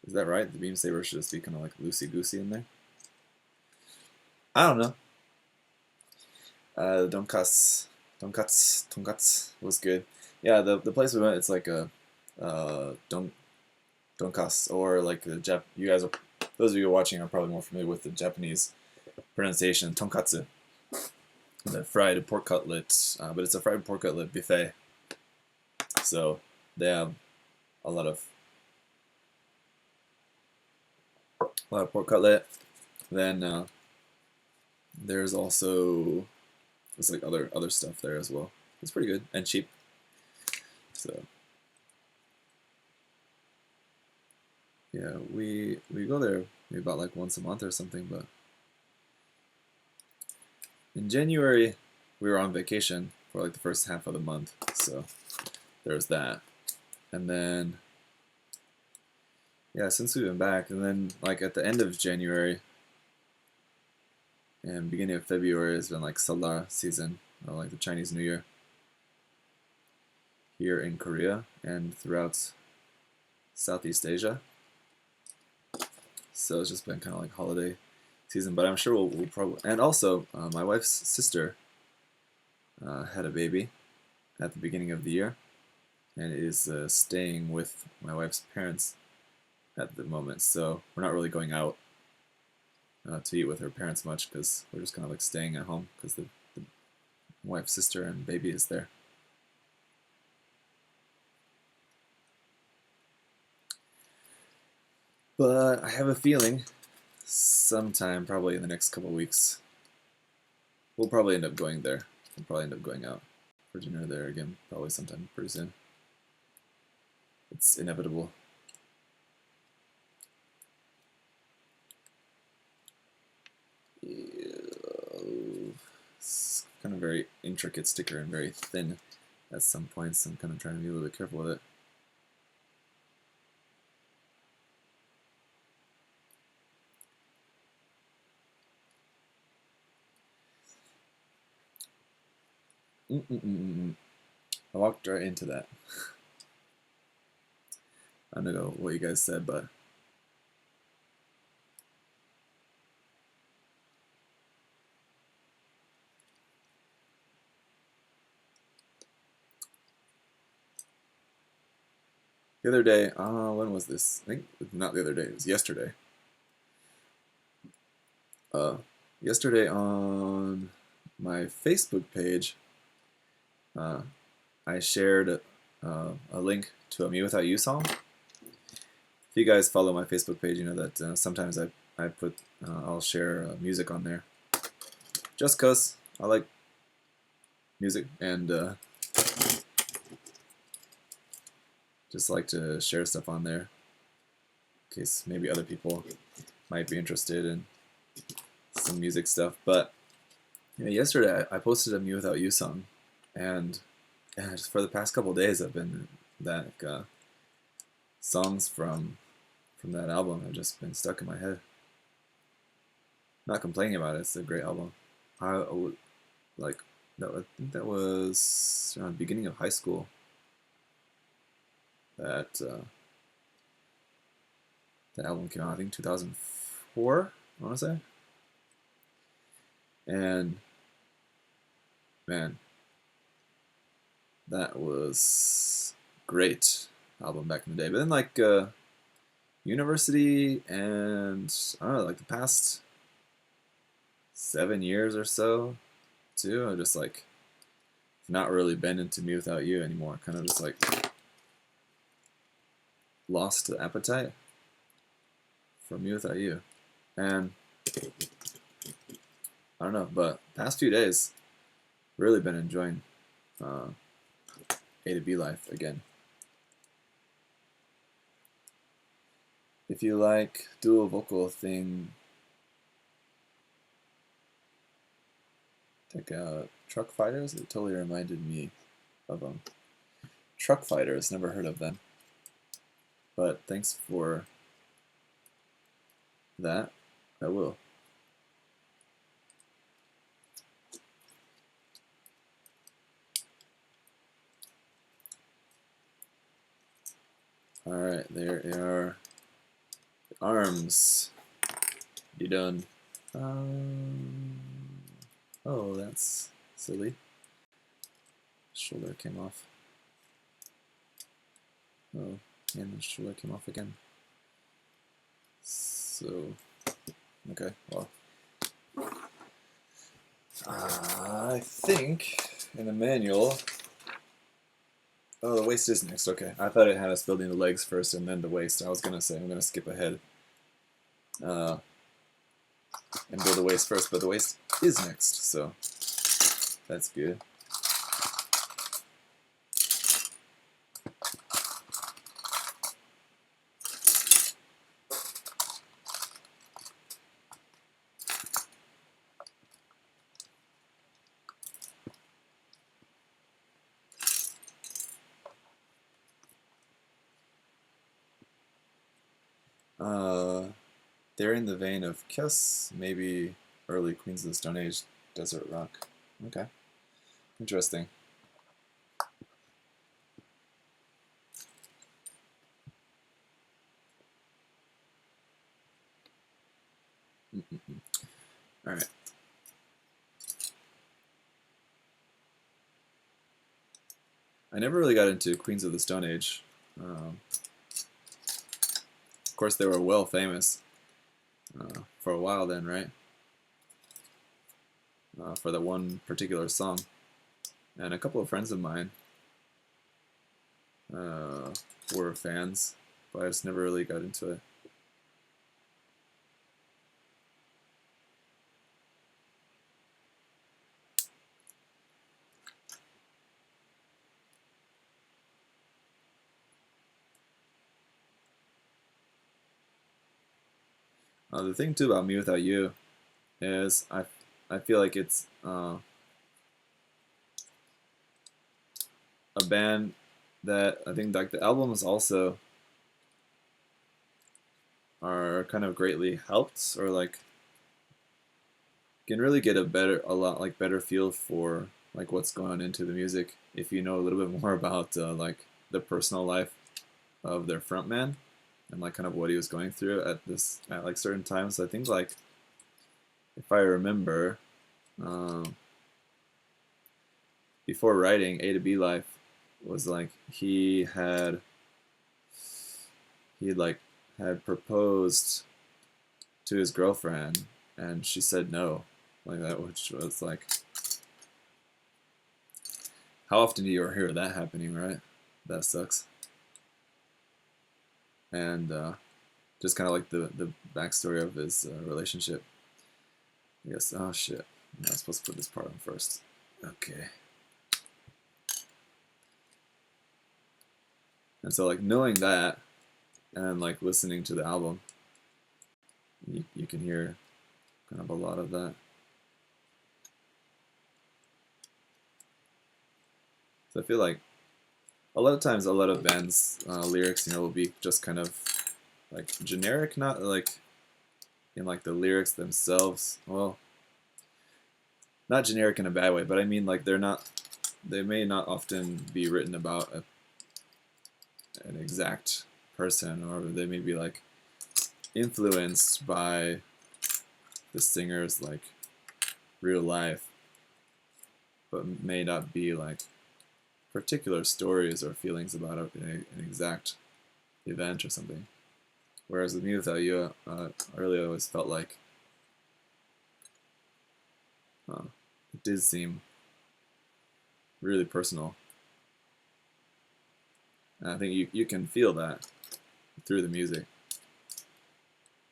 Is that right? The beam saber should just be kind of like loosey-goosey in there? I don't know. Tonkatsu was good. Yeah, the place we went, it's like a donkas, or like the you guys are, those of you watching are probably more familiar with the Japanese pronunciation, tonkatsu, the fried pork cutlet, but it's a fried pork cutlet buffet. So they have a lot of pork cutlet. Then there's also like other stuff there as well. It's pretty good and cheap. So yeah, we go there maybe about like once a month or something. But in January we were on vacation for like the first half of the month, so there's that. And then yeah, since we've been back, and then like at the end of January and beginning of February has been like Salah season, or like the Chinese New Year here in Korea and throughout Southeast Asia. So it's just been kind of like holiday season, but I'm sure we'll probably, and also my wife's sister had a baby at the beginning of the year and is staying with my wife's parents at the moment, so we're not really going out to eat with her parents much, because we're just kind of like staying at home because the wife's sister and baby is there. But I have a feeling sometime, probably in the next couple of weeks, we'll probably end up going there. We'll probably end up going out for dinner there again, probably sometime pretty soon. It's inevitable. It's kind of very intricate sticker and very thin at some points. I'm kind of trying to be a little bit careful with it. I walked right into that. I don't know what you guys said, but the other day, when was this? I think not the other day, it was yesterday. Yesterday on my Facebook page, I shared a link to a Me Without You song. If you guys follow my Facebook page, you know that sometimes I'll share music on there, just cause I like music and just like to share stuff on there, in case maybe other people might be interested in some music stuff. But yesterday I posted a Me Without You song, and just for the past couple days I've been songs from that album have just been stuck in my head. Not complaining about it. It's a great album. I would like that. I think that was around the beginning of high school. That album came out. I think 2004. I want to say. And man, that was great album back in the day. But then like university and I don't know, like the past 7 years or so too, I've just like not really been into Me Without You anymore. Kind of just like lost the appetite for Me Without You. And I don't know, but past few days really been enjoying A to B Life again. If you like dual vocal thing, check out Truck Fighters. It totally reminded me of them. Truck Fighters, never heard of them. But thanks for that. I will. Alright, there are Arms. You done? Oh, that's silly. Shoulder came off. Oh, and the shoulder came off again. So, okay, well. I think in the manual. Oh, the waist is next. Okay, I thought it had us building the legs first and then the waist. I was gonna say I'm gonna skip ahead and build the waist first, but the waist is next, so that's good. They're in the vein of Kiss, maybe early Queens of the Stone Age desert rock. Okay, interesting. All right. I never really got into Queens of the Stone Age. Of course, they were well famous for a while then, right? For that one particular song. And a couple of friends of mine were fans, but I just never really got into it. The thing too about Me Without You is I feel like it's a band that I think like the albums also are kind of greatly helped, or like can really get a better feel for like what's going on into the music if you know a little bit more about like the personal life of their frontman and like kind of what he was going through at like certain times. I think like if I remember before writing A to B Life was like he had proposed to his girlfriend and she said no, like that, which was like, how often do you ever hear that happening, right? That sucks. And just kind of like the backstory of his relationship. I guess. Oh shit! I'm not supposed to put this part on first. Okay. And so like knowing that, and like listening to the album, you can hear kind of a lot of that. So I feel like a lot of times a lot of bands lyrics, will be just kind of like generic, not like in like the lyrics themselves. Well, not generic in a bad way, but I mean like they may not often be written about an exact person, or they may be like influenced by the singer's like real life, but may not be like particular stories or feelings about an exact event or something. Whereas with Me Without You, I really always felt like it did seem really personal. And I think you can feel that through the music,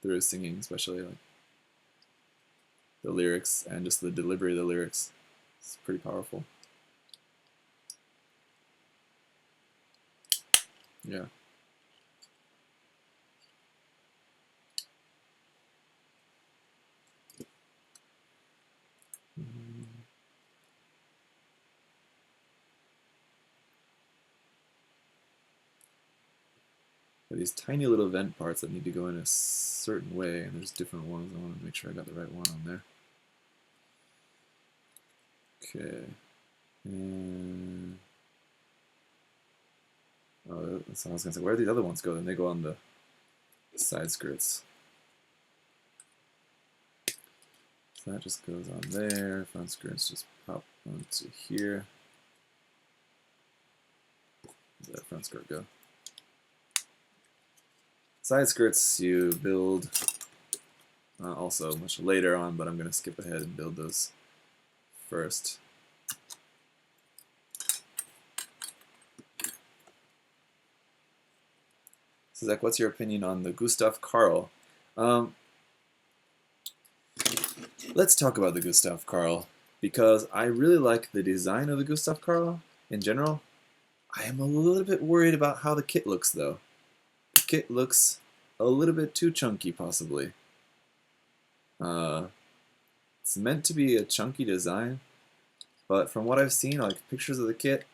through his singing, especially like the lyrics and just the delivery of the lyrics. It's pretty powerful. Yeah. These tiny little vent parts that need to go in a certain way, and there's different ones. I want to make sure I got the right one on there. Okay. And oh, that's what I was gonna say. Where do these other ones go? Then they go on the side skirts. So that just goes on there. Front skirts just pop onto here. Where's that front skirt go? Side skirts you build also much later on, but I'm going to skip ahead and build those first. So Zach, what's your opinion on the Gustav Karl? Let's talk about the Gustav Karl, because I really like the design of the Gustav Karl in general. I am a little bit worried about how the kit looks, though. The kit looks a little bit too chunky, possibly. It's meant to be a chunky design, but from what I've seen, like pictures of the kit,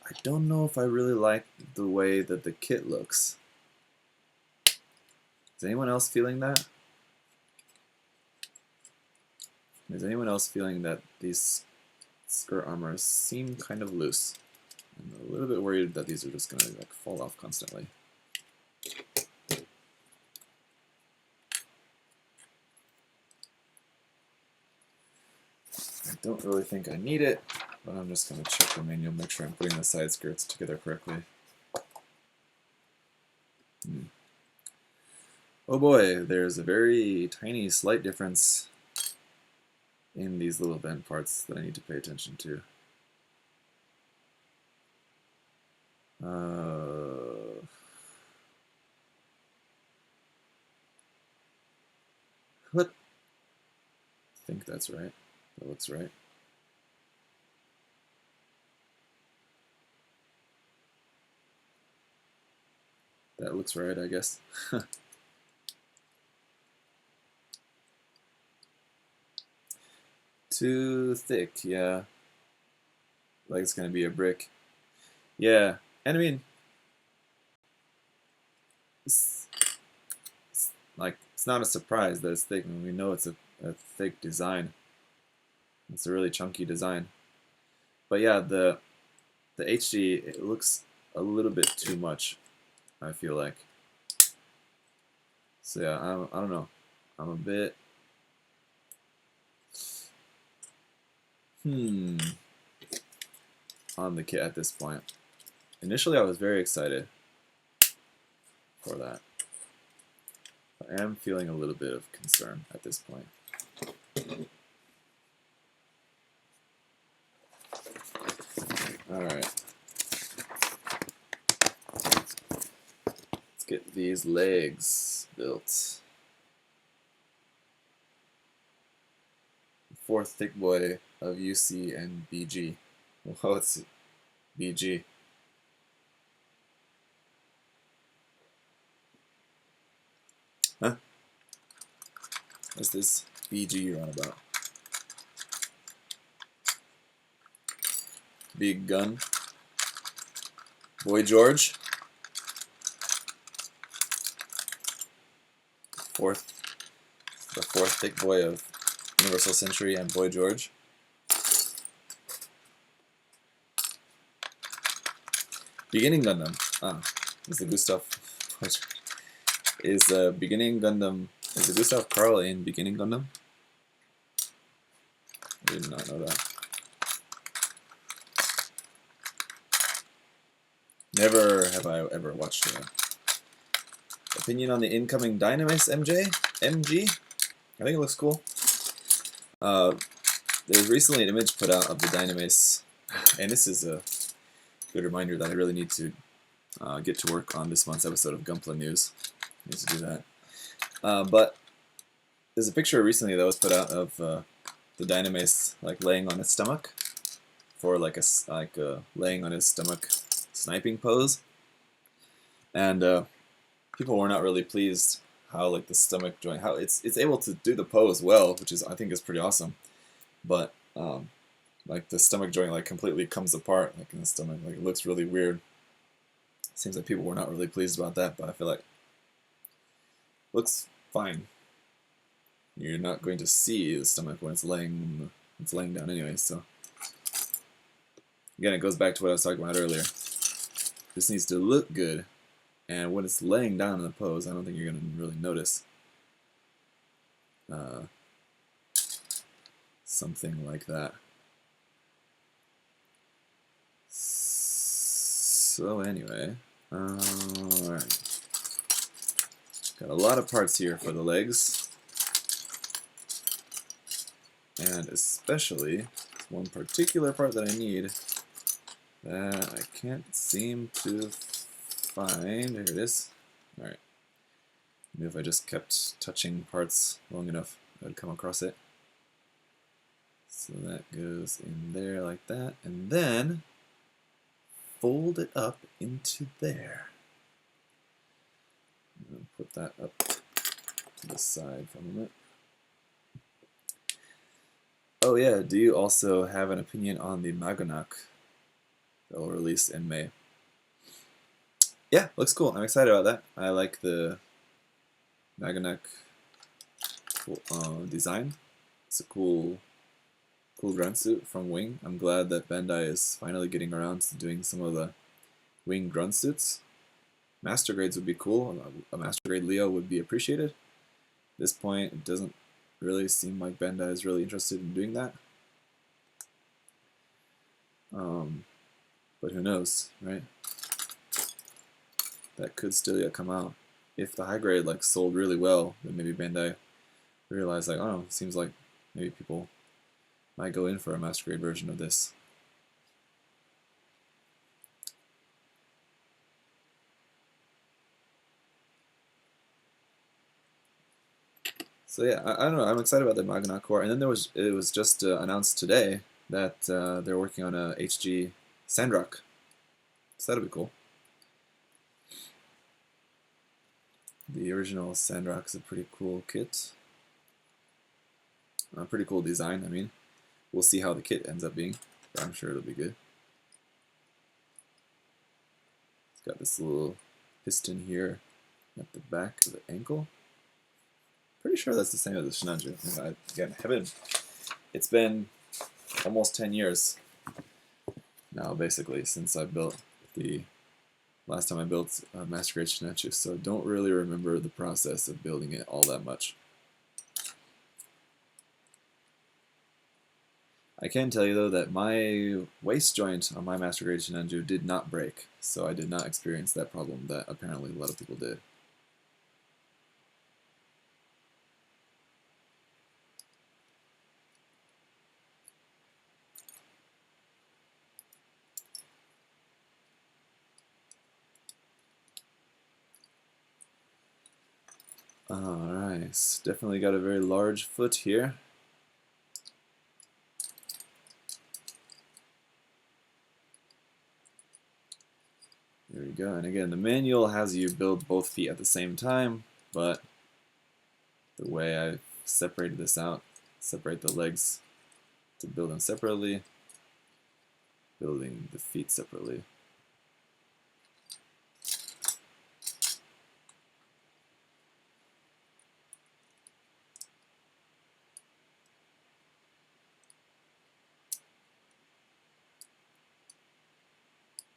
I don't know if I really like the way that the kit looks. Is anyone else feeling that? Is anyone else feeling that these skirt armors seem kind of loose? I'm a little bit worried that these are just going to like fall off constantly. I don't really think I need it, but I'm just going to check the manual, make sure I'm putting the side skirts together correctly. Oh boy, there's a very tiny slight difference in these little vent parts that I need to pay attention to. What? I think that's right. That looks right. That looks right, I guess. Too thick, yeah. Like it's gonna be a brick. Yeah, and I mean, it's not a surprise that it's thick. I mean, we know it's a thick design. It's a really chunky design. But yeah, the HD, it looks a little bit too much, I feel like. So yeah, I don't know. I'm a bit on the kit at this point. Initially, I was very excited for that. I am feeling a little bit of concern at this point. Alright. Let's get these legs built. Fourth thick boy of UC and BG. Well, it's BG. Huh? What's this BG you're on about? Big gun. Boy George. The fourth thick boy of Universal Century and Boy George. Beginning Gundam. Is the Gustav is the Gustav Karl in Beginning Gundam? I did not know that. Never have I ever watched it. Opinion on the incoming Dynamis MG? I think it looks cool. There's recently an image put out of the Dynamis, and this is a good reminder that I really need to get to work on this month's episode of Gunpla News. I need to do that. But there's a picture recently that was put out of the Dynamis like laying on his stomach for like a laying on his stomach sniping pose, and people were not really pleased how like the stomach joint, how it's able to do the pose well, which is I think is pretty awesome, but like the stomach joint like completely comes apart like in the stomach, like it looks really weird. Seems like people were not really pleased about that, but I feel like it looks fine. You're not going to see the stomach when it's laying down anyway, so again it goes back to what I was talking about earlier. This needs to look good, And when it's laying down in the pose, I don't think you're going to really notice something like that. So anyway, alright. Got a lot of parts here for the legs. And especially one particular part that I need that I can't seem to find. Here it is. Alright. Maybe if I just kept touching parts long enough, I would come across it. So that goes in there like that. And then fold it up into there. I'm going to put that up to the side for a moment. Oh yeah, do you also have an opinion on the Maganak that will release in May? Yeah, looks cool. I'm excited about that. I like the Maganak design. It's a cool grunt suit from Wing. I'm glad that Bandai is finally getting around to doing some of the Wing grunt suits. Master grades would be cool. A Master grade Leo would be appreciated. At this point, it doesn't really seem like Bandai is really interested in doing that. But who knows, right? That could still yet come out. If the high grade like sold really well, then maybe Bandai realized like, oh, it seems like maybe people might go in for a Master grade version of this. So yeah, I don't know. I'm excited about the Maganak core. And then it was just announced today that they're working on a HG Sandrock. So that'll be cool. The original Sandrock is a pretty cool kit. Pretty cool design, I mean. We'll see how the kit ends up being, but I'm sure it'll be good. It's got this little piston here at the back of the ankle. Pretty sure that's the same as the Sinanju. Again, it's been almost 10 years now, basically, since I built the last time I built a Master Grade Sinanju, so don't really remember the process of building it all that much. I can tell you though that my waist joint on my Master Grade Sinanju did not break, so I did not experience that problem that apparently a lot of people did. Alright, definitely got a very large foot here. There we go, and again, the manual has you build both feet at the same time, but the way I separated this out, separate the legs to build them separately, building the feet separately.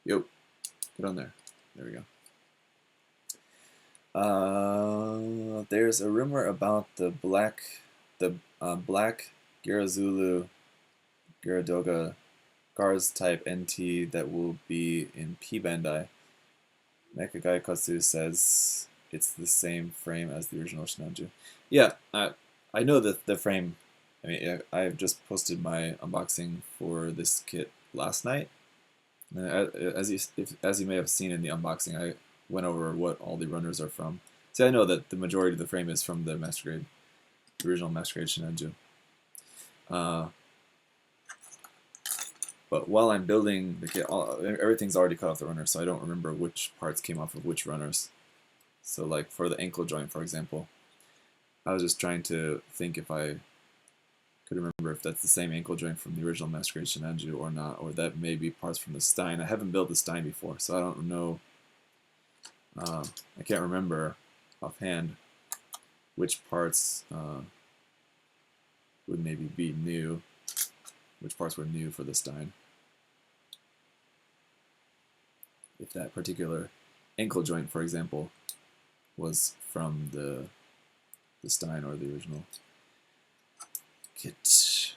Yo, get on there. There we go. There's a rumor about the black Girazulu Giradoga Cars type NT that will be in P Bandai. Mecha Guy Katsu says it's the same frame as the original Sinanju. Yeah, I know that the frame. I mean, I've just posted my unboxing for this kit last night. As you may have seen in the unboxing, I went over what all the runners are from. See, I know that the majority of the frame is from the Master Grade, the original Master Grade Sinanju. But while I'm building the kit, everything's already cut off the runner, so I don't remember which parts came off of which runners. So like for the ankle joint, for example, I was just trying to think if I could remember if that's the same ankle joint from the original Master Grade Sinanju or not, or that may be parts from the Stein. I haven't built the Stein before, so I don't know. I can't remember offhand which parts would maybe be new, which parts were new for the Stein. If that particular ankle joint, for example, was from the Stein or the original kit.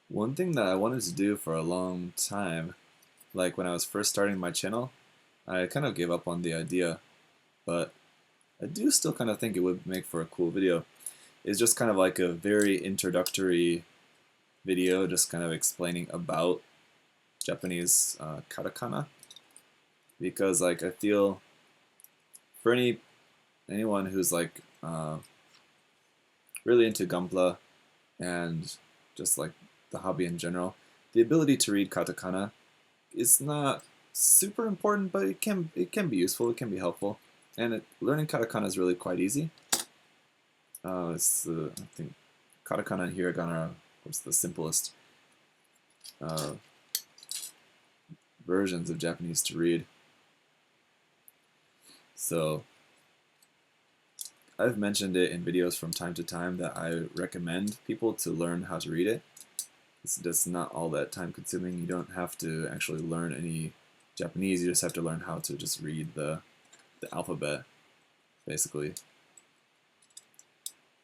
One thing that I wanted to do for a long time, like when I was first starting my channel, I kind of gave up on the idea, but I do still kind of think it would make for a cool video. It's just kind of like a very introductory video, just kind of explaining about Japanese katakana, because like I feel for anyone who's like really into Gunpla and just like the hobby in general, the ability to read katakana is not super important, but it can be useful, it can be helpful, and learning katakana is really quite easy. I think katakana and hiragana are, of course, the simplest versions of Japanese to read. So I've mentioned it in videos from time to time that I recommend people to learn how to read it. It's not all that time consuming. You don't have to actually learn any Japanese, you just have to learn how to just read the alphabet, basically.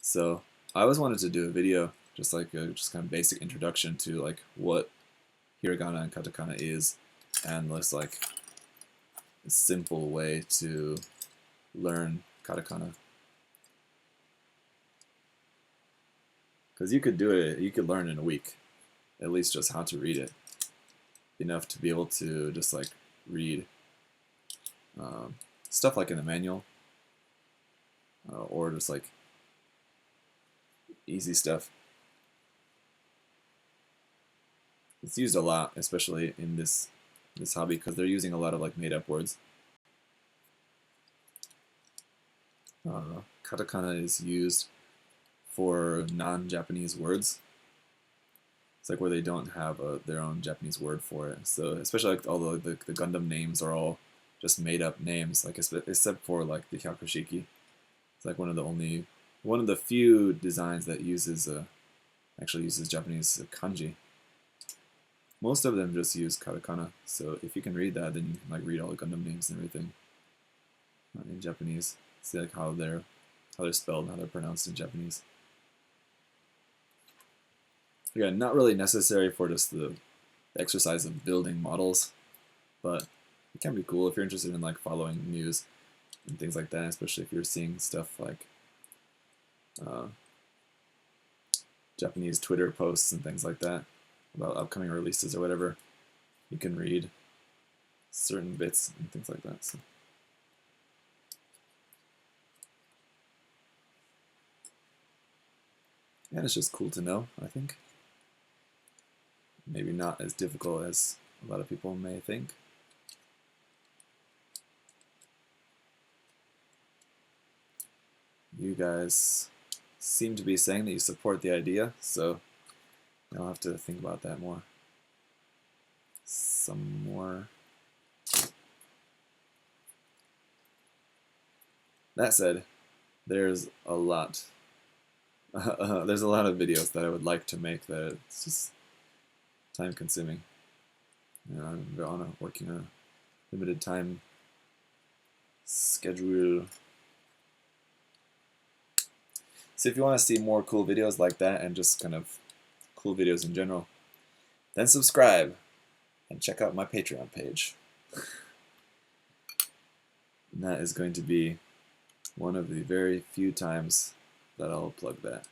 So I always wanted to do a video, just like a kind of basic introduction to like what hiragana and katakana is, and just like a simple way to learn katakana. Because you could do it, you could learn in a week, at least just how to read it. Enough to be able to just like read stuff like in the manual, or just like easy stuff. It's used a lot, especially in this hobby, because they're using a lot of like made-up words. Katakana is used for non-Japanese words. It's like where they don't have their own Japanese word for it. So especially like all the Gundam names are all just made-up names, like except for like the Hyakushiki. It's like one of the few designs that actually uses Japanese kanji. Most of them just use katakana. So if you can read that, then you can like read all the Gundam names and everything in Japanese. See like how they're spelled, how they're pronounced in Japanese. Again, not really necessary for just the exercise of building models, but it can be cool if you're interested in like following news and things like that, especially if you're seeing stuff like Japanese Twitter posts and things like that about upcoming releases or whatever. You can read certain bits and things like that. So. And it's just cool to know, I think. Maybe not as difficult as a lot of people may think. You guys seem to be saying that you support the idea, so I'll have to think about that more. Some more. That said, there's a lot. There's a lot of videos that I would like to make that it's just time consuming. I'm working on a limited time schedule. So if you want to see more cool videos like that and just kind of cool videos in general, then subscribe and check out my Patreon page. And that is going to be one of the very few times that I'll plug that.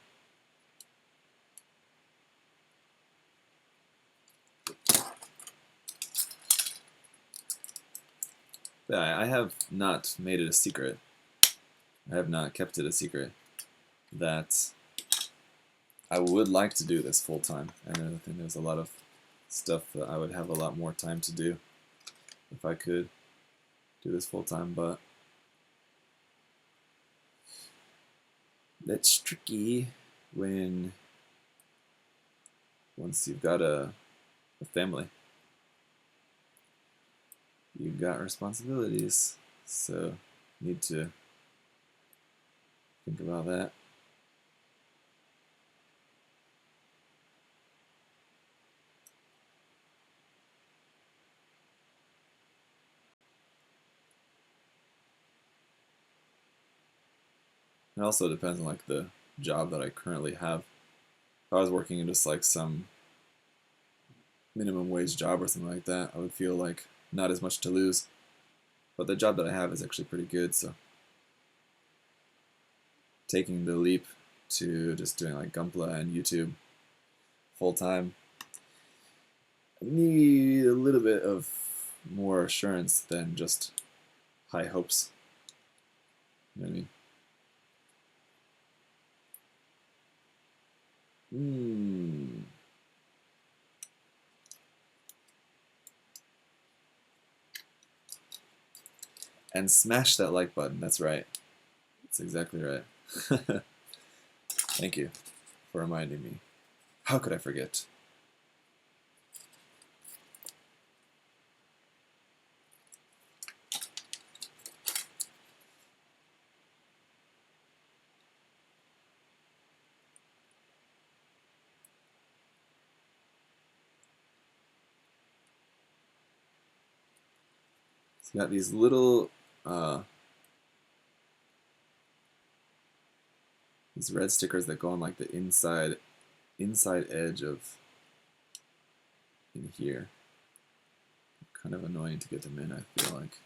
Yeah, I have not made it a secret. I have not kept it a secret that I would like to do this full time, and I think there's a lot of stuff that I would have a lot more time to do if I could do this full time, but That's tricky when once you've got a family, you've got responsibilities, so need to think about that. It also depends on like the job that I currently have. If I was working in just like some minimum wage job or something like that, I would feel like not as much to lose. But the job that I have is actually pretty good, so taking the leap to just doing like Gunpla and YouTube full time, I need a little bit of more assurance than just high hopes. You know what I mean? And smash that like button. That's right. That's exactly right. Thank you for reminding me. How could I forget? So you got these little these red stickers that go on like the inside edge of in here. Kind of annoying to get them in, I feel like.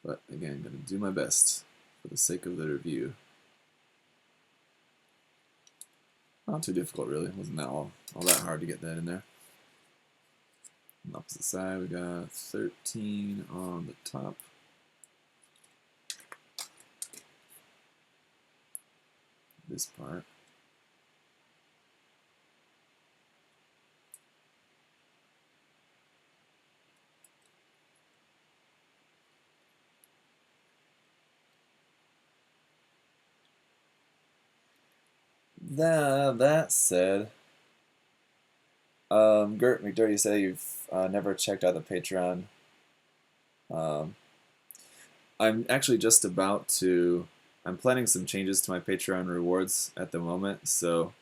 But again, I'm going to do my best for the sake of the review. Not too difficult, really. It wasn't that all that hard to get that in there. On the opposite side, we got 13 on the top. This part. That said, Gert McDurdy said you've never checked out the Patreon. I'm actually just about to. I'm planning some changes to my Patreon rewards at the moment, so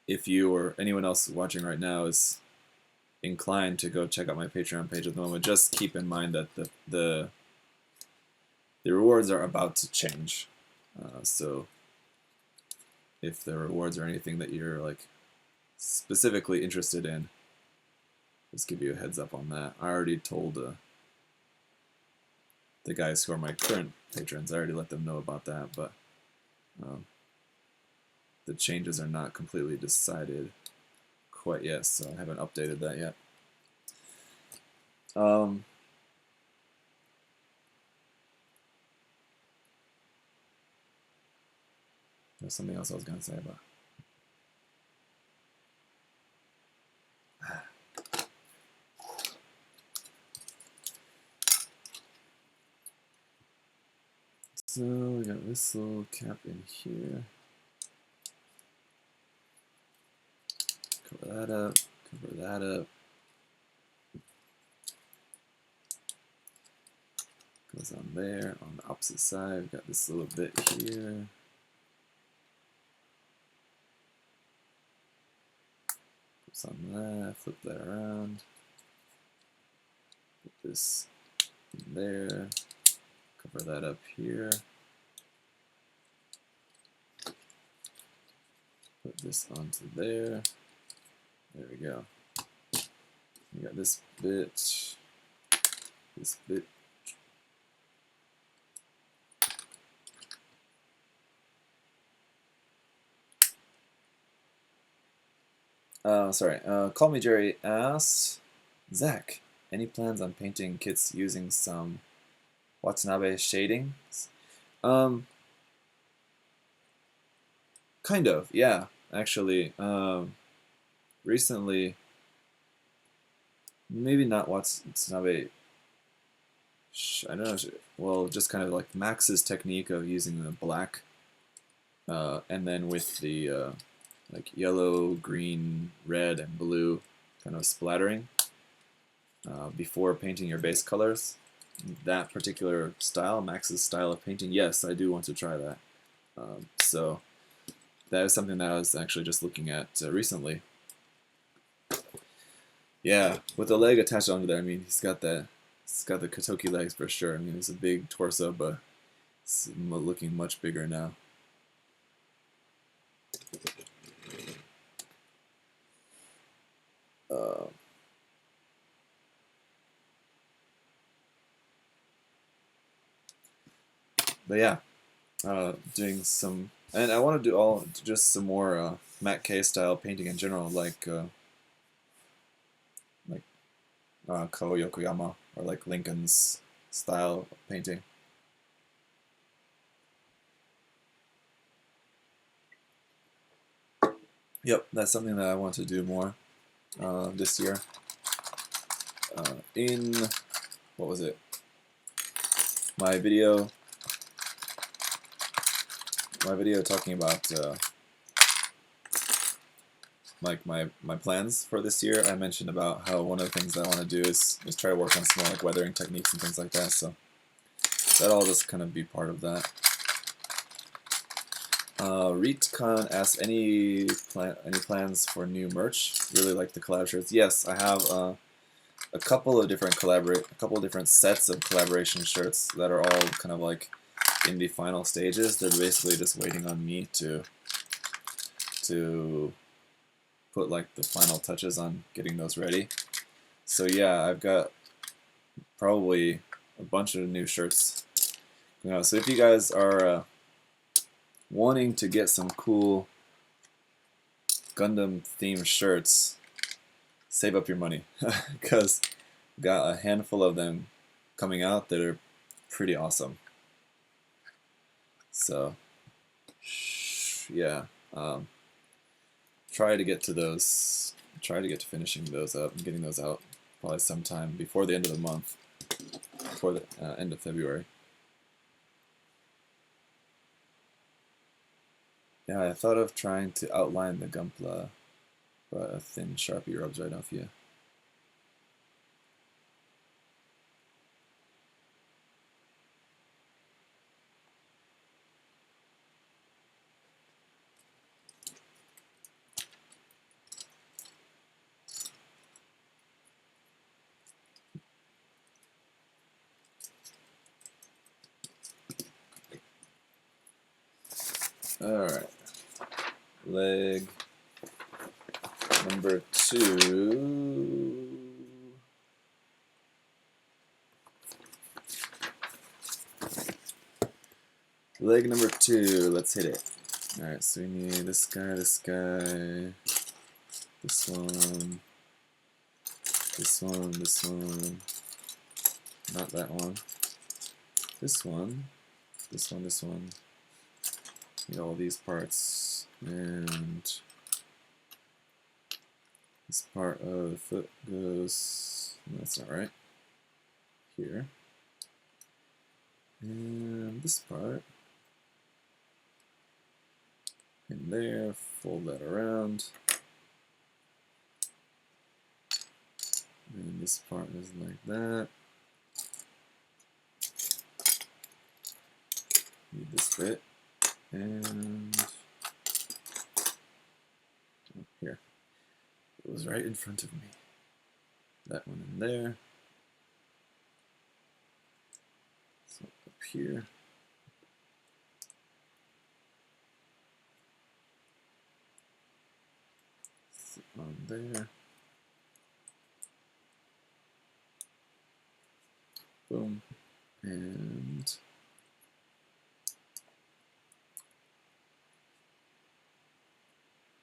if you or anyone else watching right now is inclined to go check out my Patreon page at the moment, just keep in mind that the rewards are about to change. So if the rewards are anything that you're like specifically interested in, just give you a heads up on that. I already told the guys who are my current patrons, I already let them know about that, but the changes are not completely decided quite yet, so I haven't updated that yet. There's something else I was going to say about. So we got this little cap in here. Cover that up, cover that up. Goes on there. On the opposite side, we've got this little bit here. Goes on that, flip that around. Put this in there. Cover that up here. Put this onto there. There we go. We got this bit. This bit. Sorry. Call Me Jerry asked, Zach, any plans on painting kits using some Watanabe shadings? Kind of, yeah. Actually, recently, maybe not Watsunabe. I don't know. Well, just kind of like Max's technique of using the black, and then with the like yellow, green, red, and blue kind of splattering before painting your base colors. That particular style, Max's style of painting, yes, I do want to try that. So that is something that I was actually just looking at recently. Yeah, with the leg attached onto there, I mean, he's got the Kotoki legs for sure. I mean, it's a big torso, but it's looking much bigger now. But yeah, doing some, and I want to do just some more Matt K style painting in general, like Ko Yokoyama or like Lincoln's style of painting. Yep, that's something that I want to do more this year. In what was it? My video talking about like my plans for this year. I mentioned about how one of the things that I want to do is try to work on some more like weathering techniques and things like that. So that'll just kind of be part of that. ReetCon asks any plans for new merch. Really like the collab shirts. Yes, I have a couple of different sets of collaboration shirts that are all kind of like in the final stages. They're basically just waiting on me to put like the final touches on getting those ready. So yeah, I've got probably a bunch of new shirts. So if you guys are wanting to get some cool Gundam themed shirts, save up your money because I've got a handful of them coming out that are pretty awesome. So yeah, try to get to those. Try to get to finishing those up and getting those out probably sometime before the end of the month, before the end of February. Yeah, I thought of trying to outline the Gunpla, but a thin Sharpie rubs right off you. Alright. Leg number 2. Leg number 2, let's hit it. Alright, so we need this guy, this one, this one, not that one, this one, need all these parts, and this part of the foot goes, that's not right, here, and this part in there, fold that around, and this part is like that. Need this bit, and here. It was right in front of me. That one in there. So up here. Sit on there. Boom. And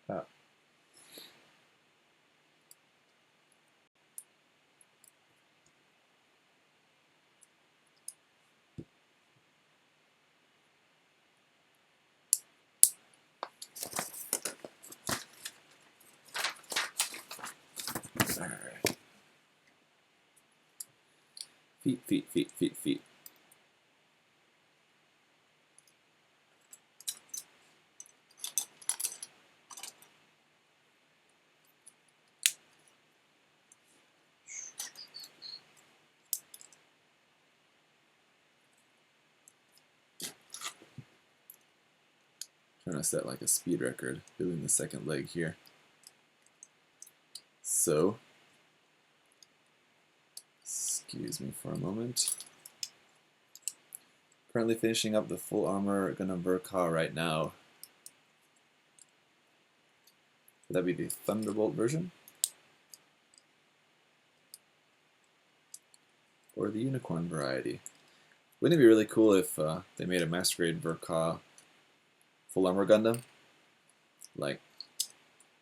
ah. Feet, feet, feet, feet, feet. Trying to set like a speed record, building the second leg here. So, excuse me for a moment. Currently finishing up the full armor Gundam Verka right now. Would that be the Thunderbolt version? Or the Unicorn variety? Wouldn't it be really cool if they made a Master Grade Verka full armor Gundam? Like,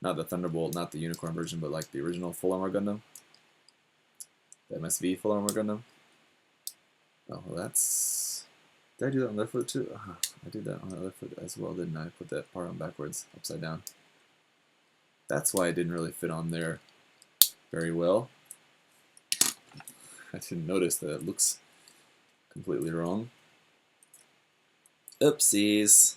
not the Thunderbolt, not the Unicorn version, but like the original full armor Gundam? The MSV full armor Gundam? Oh, well that's... Did I do that on the other foot too? I did that on the other foot as well, didn't I? Put that part on backwards, upside down. That's why it didn't really fit on there very well. I didn't notice that it looks completely wrong. Oopsies.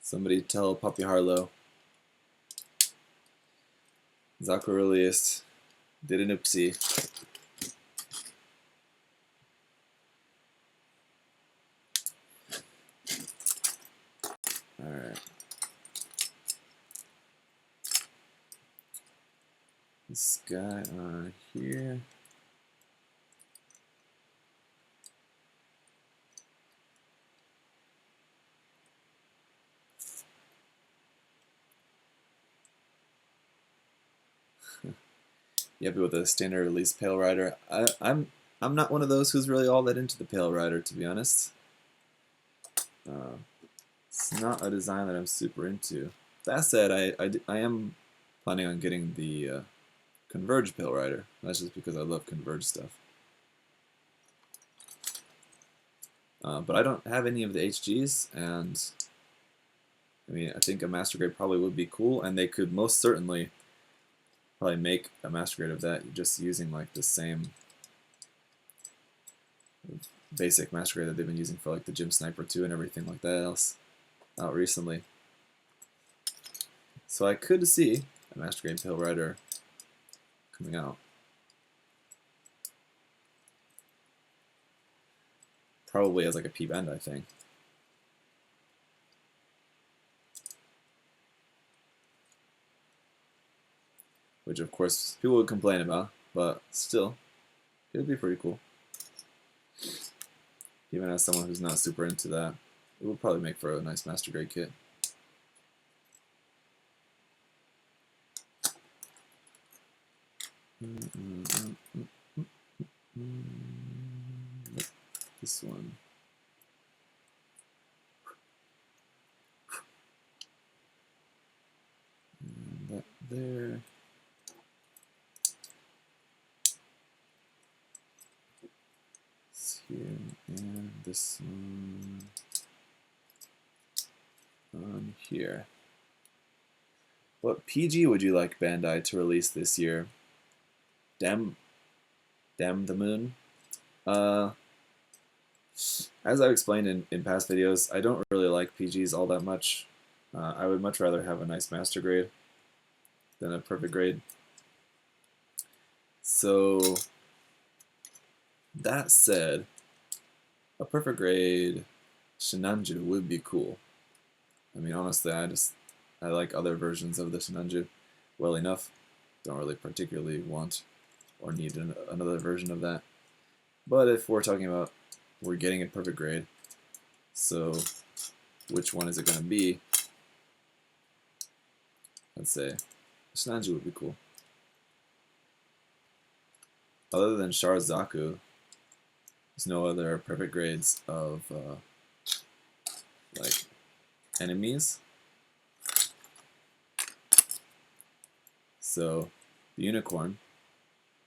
Somebody tell Poppy Harlow. ZakuAurelius did an oopsie. Alright. This guy on here. You happy with the standard release Pale Rider? I'm not one of those who's really all that into the Pale Rider, to be honest. It's not a design that I'm super into. That said, I am planning on getting the Converge Pale Rider. That's just because I love Converge stuff. But I don't have any of the HGs, and I mean, I think a Master Grade probably would be cool, and they could most certainly probably make a Master Grade of that just using like the same basic Master Grade that they've been using for like the Gym Sniper 2 and everything like that else out recently. So I could see a Master Grade Pale Rider coming out. Probably as like a P-Bandai thing. Which of course people would complain about, but still, it would be pretty cool. Even as someone who's not super into that, it would probably make for a nice Master Grade kit. This one. And that there. This here, and this one on here. What PG would you like Bandai to release this year? Damn the Moon. As I've explained in past videos, I don't really like PGs all that much. I would much rather have a nice Master Grade than a Perfect Grade. So, that said, a Perfect Grade Sinanju would be cool. I mean, honestly, I like other versions of the Sinanju well enough. Don't really particularly want or need another version of that. But if we're talking about we're getting a Perfect Grade, so which one is it going to be? Let's say Sinanju would be cool. Other than Char Zaku, there's no other Perfect Grades of like enemies. So the Unicorn,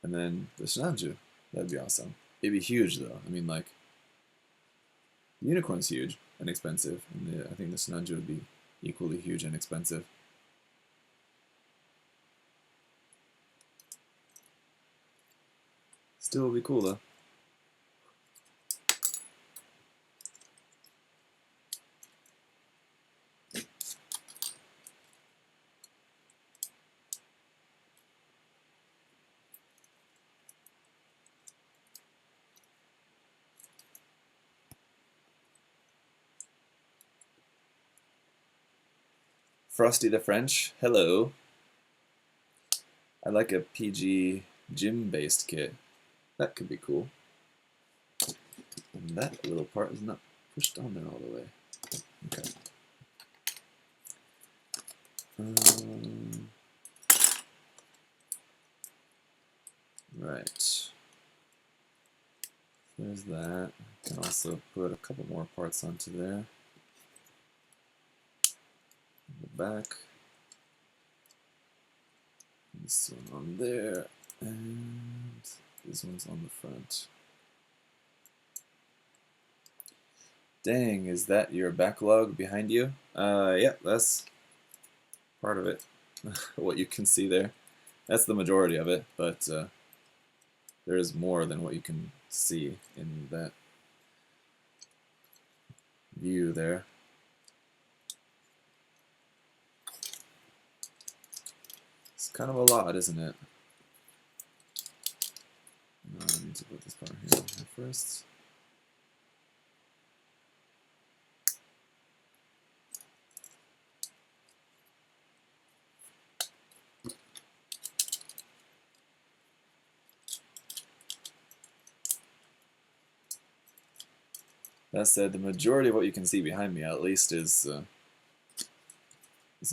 and then the Sinanju. That'd be awesome. It'd be huge though. I mean, like, the Unicorn's huge and expensive, and I think the Sinanju would be equally huge and expensive. Still will be cool though. Frosty the French, hello. I like a PG gym-based kit. That could be cool. And that little part is not pushed on there all the way. Okay. Right. There's that. I can also put a couple more parts onto there. The back. This one on there. And this one's on the front. Dang, is that your backlog behind you? Yeah, that's part of it. What you can see there. That's the majority of it, but there is more than what you can see in that view there. It's kind of a lot, isn't it? I need to put this part here first. That said, the majority of what you can see behind me, at least, is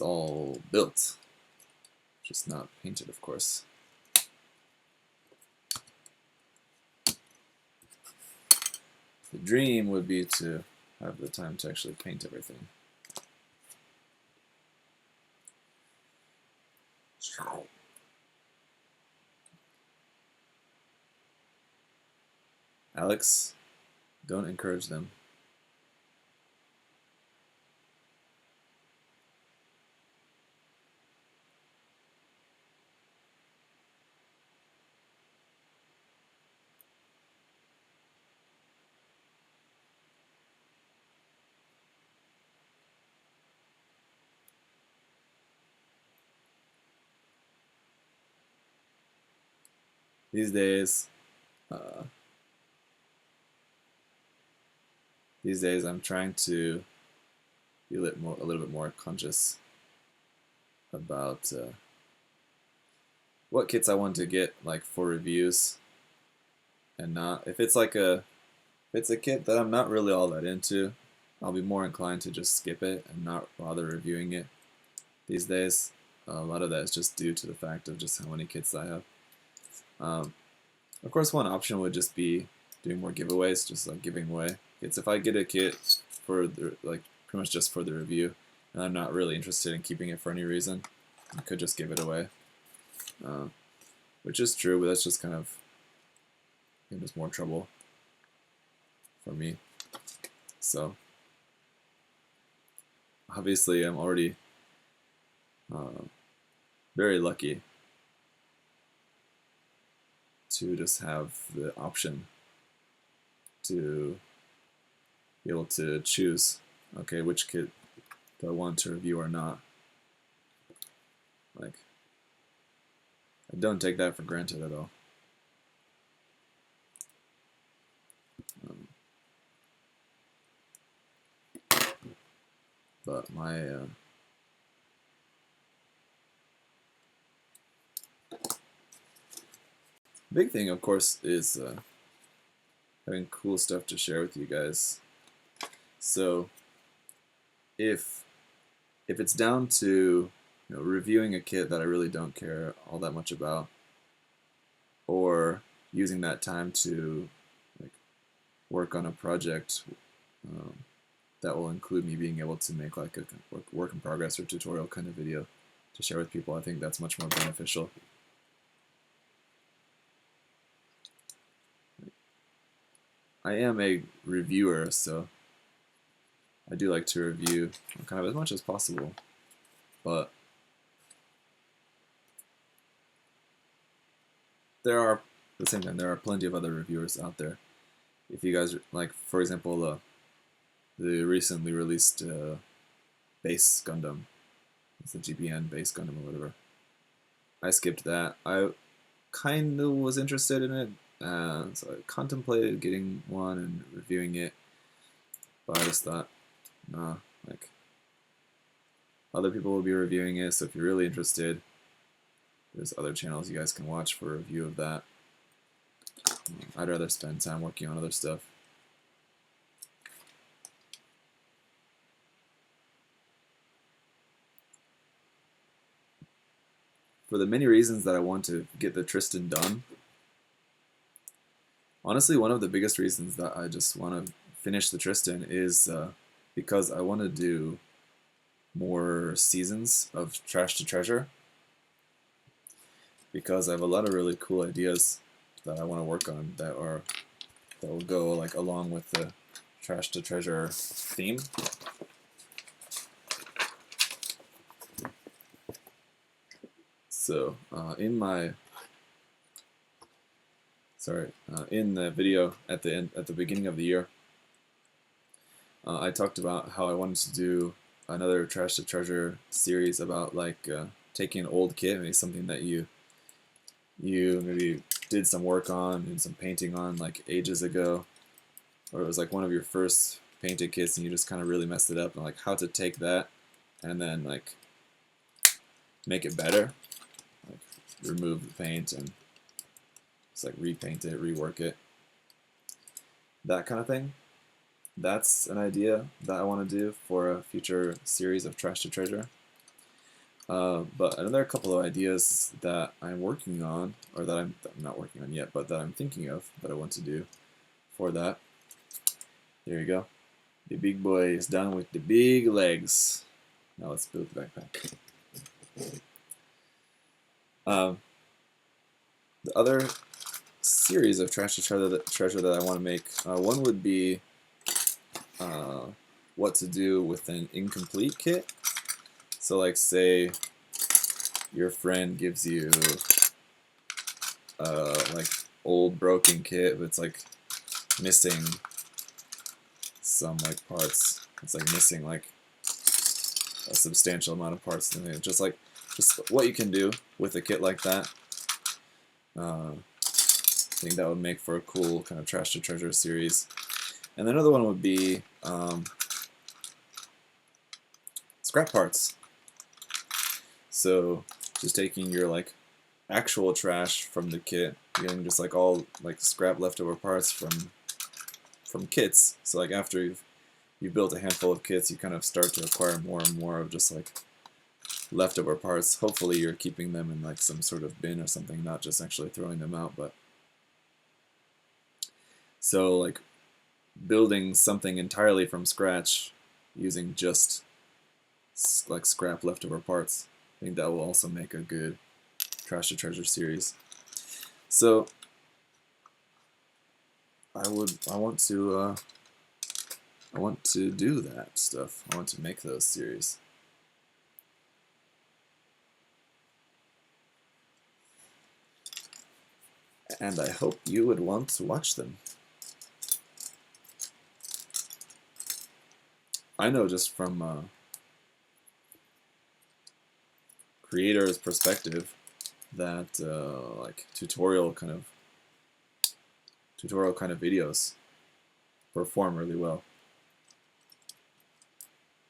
all built, just not painted, of course. The dream would be to have the time to actually paint everything. Alex, don't encourage them. These days, I'm trying to be a little bit more conscious about what kits I want to get, like, for reviews, and not if it's like if it's a kit that I'm not really all that into, I'll be more inclined to just skip it and not bother reviewing it. These days, a lot of that is just due to the fact of just how many kits I have. Of course, one option would just be doing more giveaways, just like giving away kits. If I get a kit for the, like, pretty much just for the review, and I'm not really interested in keeping it for any reason, I could just give it away, which is true, but that's just kind of just more trouble for me. So obviously, I'm already very lucky to just have the option to be able to choose, okay, which kit do I want to review or not. Like, I don't take that for granted at all. But my big thing, of course, is having cool stuff to share with you guys. So if it's down to reviewing a kit that I really don't care all that much about, or using that time to work on a project that will include me being able to make like a work in progress or tutorial kind of video to share with people, I think that's much more beneficial. I am a reviewer, so I do like to review kind of as much as possible, but there are, at the same time, there are plenty of other reviewers out there. If you guys like, for example, the recently released Base Gundam, it's the GBN Base Gundam or whatever. I skipped that. I kind of was interested in it, so I contemplated getting one and reviewing it, but I just thought, nah, like, other people will be reviewing it, so if you're really interested, there's other channels you guys can watch for a review of that. I'd rather spend time working on other stuff. For the many reasons that I want to get the Tristan done, honestly, one of the biggest reasons that I just want to finish the Tristan is because I want to do more seasons of Trash to Treasure, because I have a lot of really cool ideas that I want to work on that will go like along with the Trash to Treasure theme. So in the video at the beginning of the year, I talked about how I wanted to do another Trash to Treasure series about like taking an old kit, maybe something that you maybe did some work on and some painting on like ages ago, or it was like one of your first painted kits and you just kind of really messed it up, and like how to take that and then like make it better, like remove the paint and just like repaint it, rework it, that kind of thing. That's an idea that I want to do for a future series of Trash to Treasure. But another couple of ideas that I'm working on, or that I'm not working on yet, but that I'm thinking of that I want to do for that. There you go. The big boy is done with the big legs. Now let's build the backpack. The other series of Trash to Treasure that I want to make, one would be what to do with an incomplete kit. So like say your friend gives you like old broken kit, but it's like missing some like parts. It's like missing like a substantial amount of parts. Just what you can do with a kit like that. I think that would make for a cool kind of Trash to Treasure series. And another one would be scrap parts. So just taking your like actual trash from the kit, getting just like all like scrap leftover parts from kits. So like after you've built a handful of kits, you kind of start to acquire more and more of just like leftover parts. Hopefully you're keeping them in like some sort of bin or something, not just actually throwing them out. But so like building something entirely from scratch using just like scrap leftover parts, I think that will also make a good Trash to Treasure series. So I want to do that stuff. I want to make those series. And I hope you would want to watch them. I know just from creator's perspective that like tutorial kind of videos perform really well.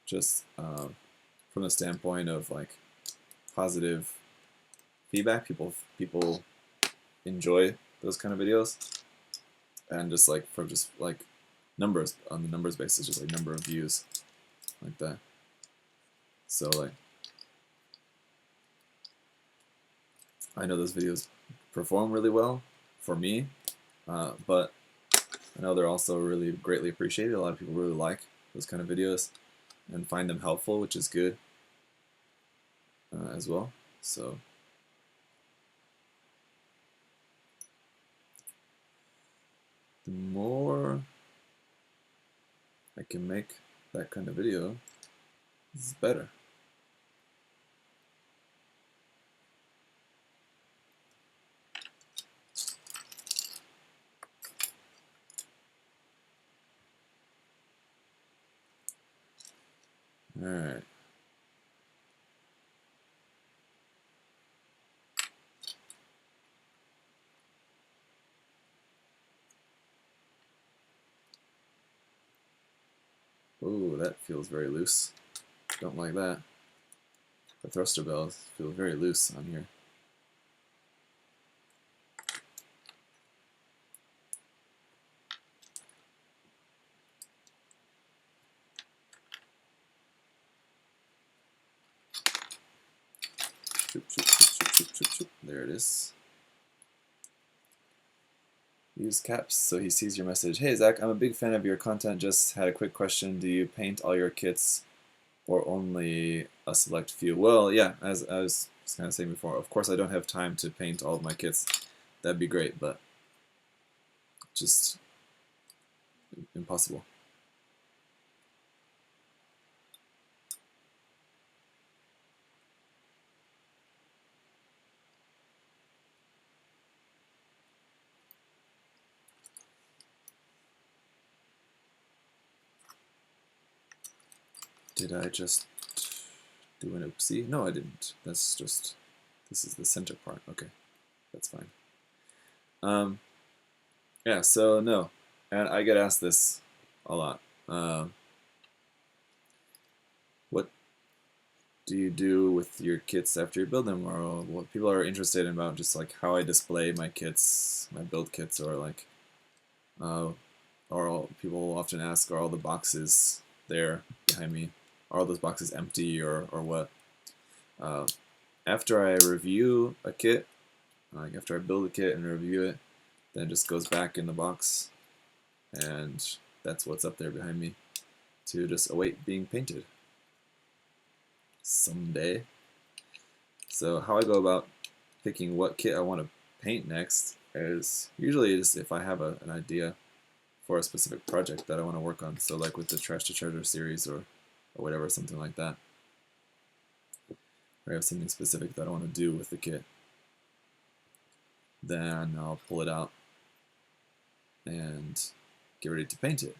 Just from the standpoint of like positive feedback, people enjoy those kind of videos, and just like from just like numbers, on the numbers basis, just like number of views, like that. So like I know those videos perform really well for me, but I know they're also really greatly appreciated. A lot of people really like those kind of videos and find them helpful, which is good as well. So the more I can make that kind of video, this is better. All right. Ooh, that feels very loose. Don't like that. The thruster bells feel very loose on here. Shoop, shoop, shoop, shoop, shoop, shoop, shoop. There it is. Use caps so he sees your message. Hey Zach, I'm a big fan of your content. Just had a quick question. Do you paint all your kits or only a select few? Well, yeah, as I was kind of saying before, of course I don't have time to paint all of my kits. That'd be great, but just impossible. Did I just do an oopsie? No, I didn't. That's just, this is the center part. Okay, that's fine. Yeah, so no, and I get asked this a lot. What do you do with your kits after you build them, or what people are interested in about just like how I display my kits, my build kits, or like, people often ask, are all the boxes there behind me? Are all those boxes empty, or what? After I review a kit, like after I build a kit and review it, then it just goes back in the box, and that's what's up there behind me to just await being painted someday. So how I go about picking what kit I want to paint next is usually just if I have an idea for a specific project that I want to work on. So like with the Trash to Treasure series or whatever, something like that. Or I have something specific that I want to do with the kit. Then I'll pull it out and get ready to paint it.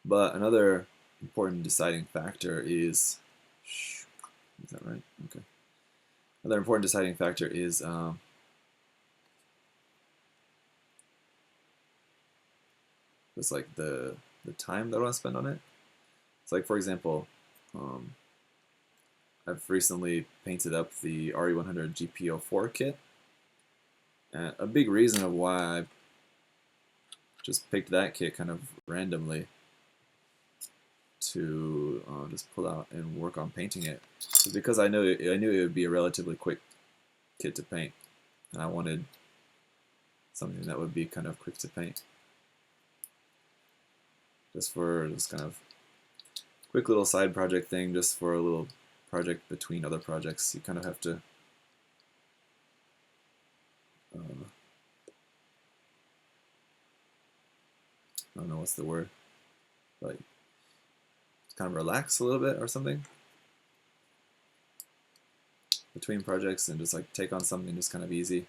But another important deciding factor is that right? Okay. Another important deciding factor is just like the time that I want to spend on it. It's like, for example, I've recently painted up the RE100 GP04 kit. And a big reason of why I just picked that kit kind of randomly to just pull out and work on painting it is because I knew it would be a relatively quick kit to paint, and I wanted something that would be kind of quick to paint, just for this kind of quick little side project thing, just for a little project between other projects. You kind of have to I don't know what's the word, but kind of relax a little bit or something between projects and just like take on something just kind of easy.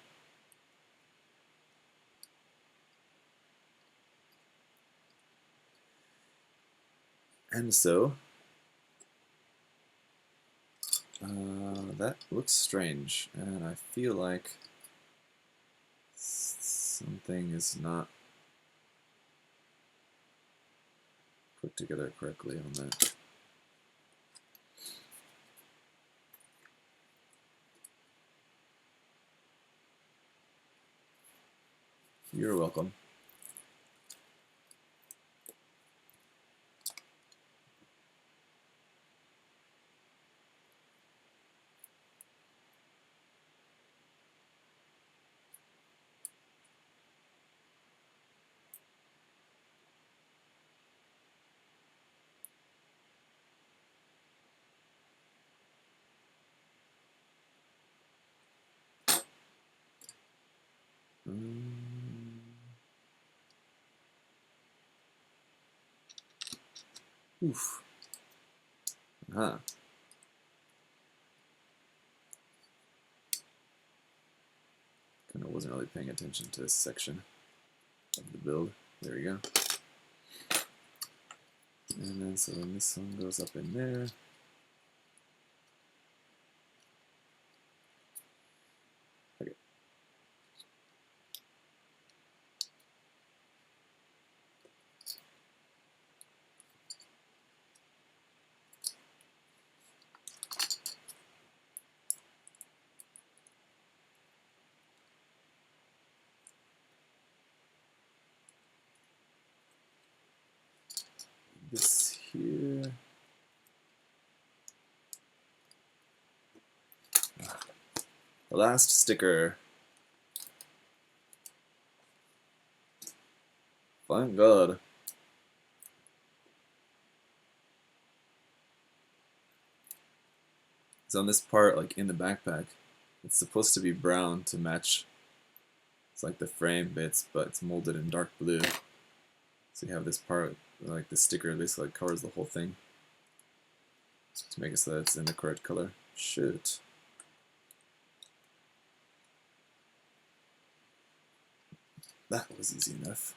And so that looks strange, and I feel like something is not put together correctly on that. You're welcome. Oof. Huh. Kind of wasn't really paying attention to this section of the build. There we go. And then so then this one goes up in there. Okay. This here. The last sticker. Thank God. So on this part, like in the backpack, it's supposed to be brown to match. It's like the frame bits, but it's molded in dark blue. So you have this part, like the sticker basically covers the whole thing to make it so that it's in the correct color. Shoot. That was easy enough.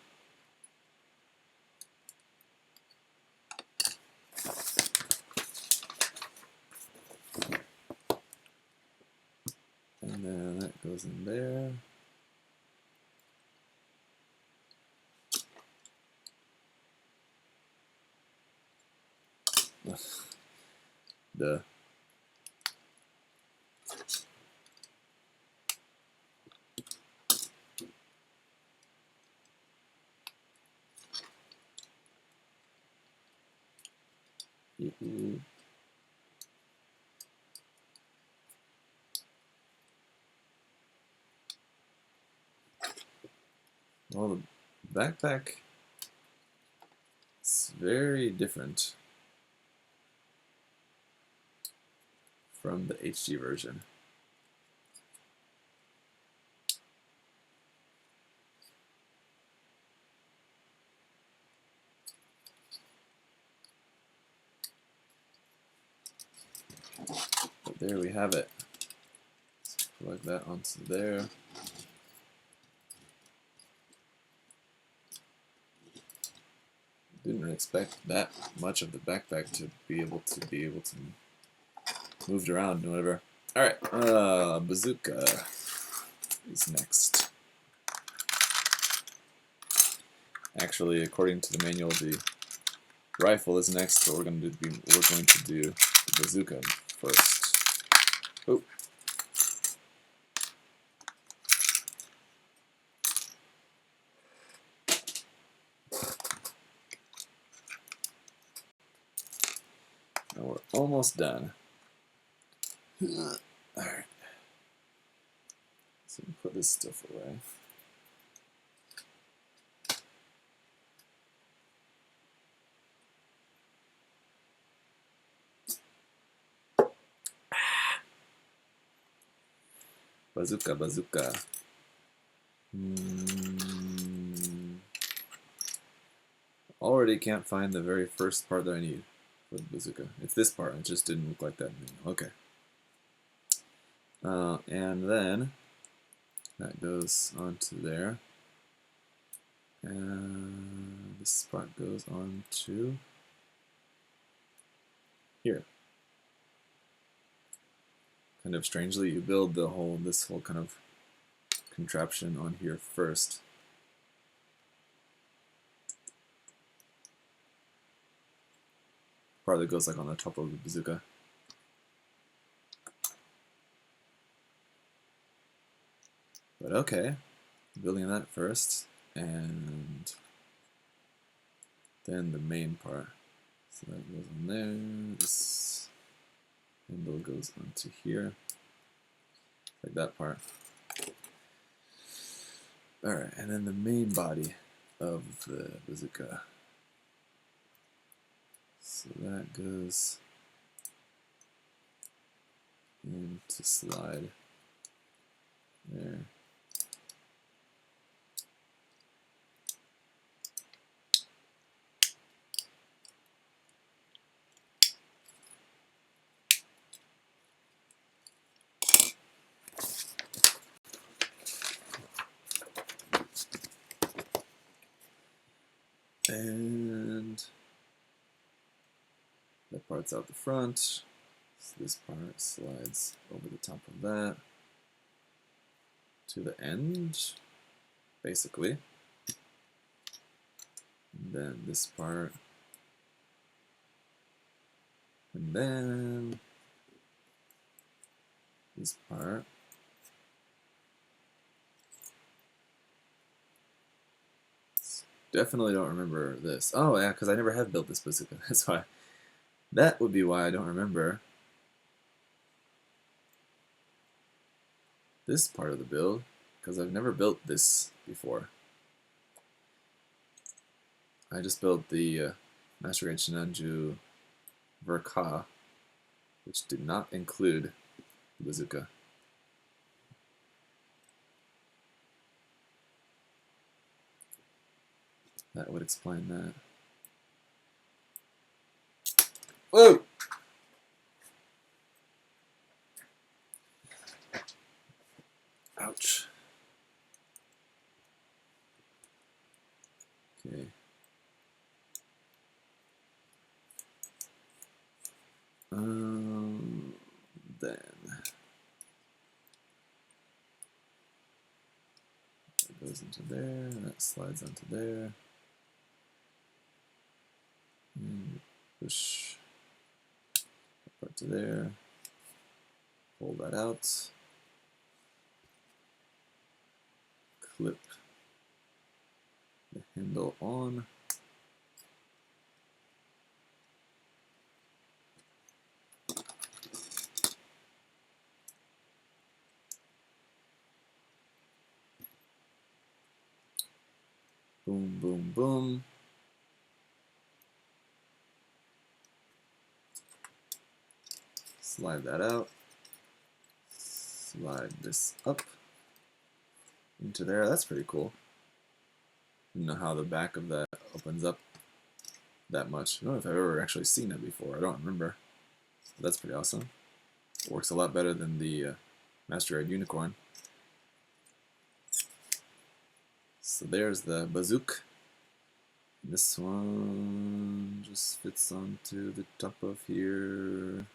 And then that goes in there. Duh. Well, the backpack is very different from the HD version. But there we have it. Let's plug that onto there. Didn't expect that much of the backpack to be able to moved around and whatever. All right, bazooka is next. Actually, according to the manual, the rifle is next, but we're going to do the bazooka first. Oh. Now we're almost done. Alright. So put this stuff away. Bazooka, bazooka. Already can't find the very first part that I need for the bazooka. It's this part, it just didn't look like that. Okay. And then that goes onto there. And this part goes on to here. Kind of strangely, you build this whole kind of contraption on here first. Part that goes like on the top of the bazooka. But okay, building that first, and then the main part. So that goes on there, this handle goes onto here, like that part. Alright, and then the main body of the bazooka. So that goes into slide there. And that part's out the front. So this part slides over the top of that to the end, basically. And then this part. And then this part. Definitely don't remember this. Oh yeah, because I never have built this bazooka. That's why. That would be why I don't remember this part of the build, because I've never built this before. I just built the Master Grade Sinanju Verka, which did not include the bazooka. That would explain that. Whoa! Ouch. Okay. Then that goes into there, that slides onto there. And push that part to there. Pull that out. Clip the handle on. Boom, boom, boom. Slide that out. Slide this up into there. That's pretty cool. Didn't know how the back of that opens up that much. I don't know if I've ever actually seen it before. I don't remember. But that's pretty awesome. It works a lot better than the Master Grade Unicorn. So there's the bazooka. This one just fits onto the top of here.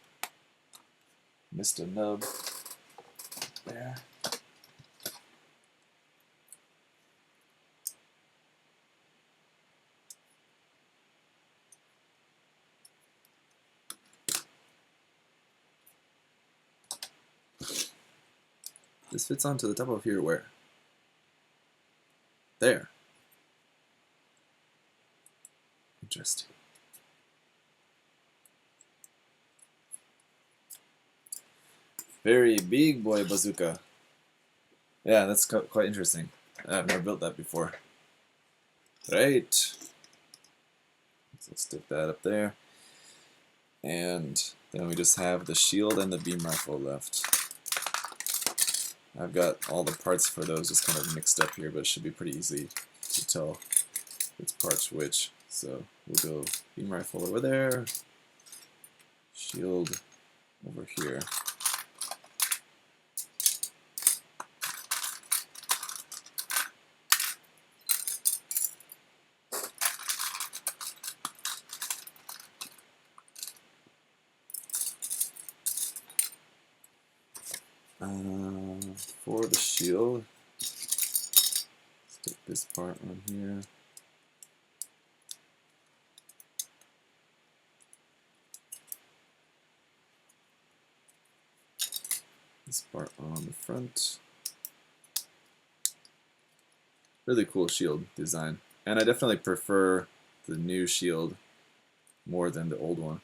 Missed a nub there. This fits onto the top of here where? There. Interesting. Very big boy bazooka. Yeah, that's quite interesting. I've never built that before. Right. So let's stick that up there. And then we just have the shield and the beam rifle left. I've got all the parts for those just kind of mixed up here, but it should be pretty easy to tell which part's which. So we'll go beam rifle over there, shield over here. For the shield, stick this part on here. This part on the front. Really cool shield design. And I definitely prefer the new shield more than the old one.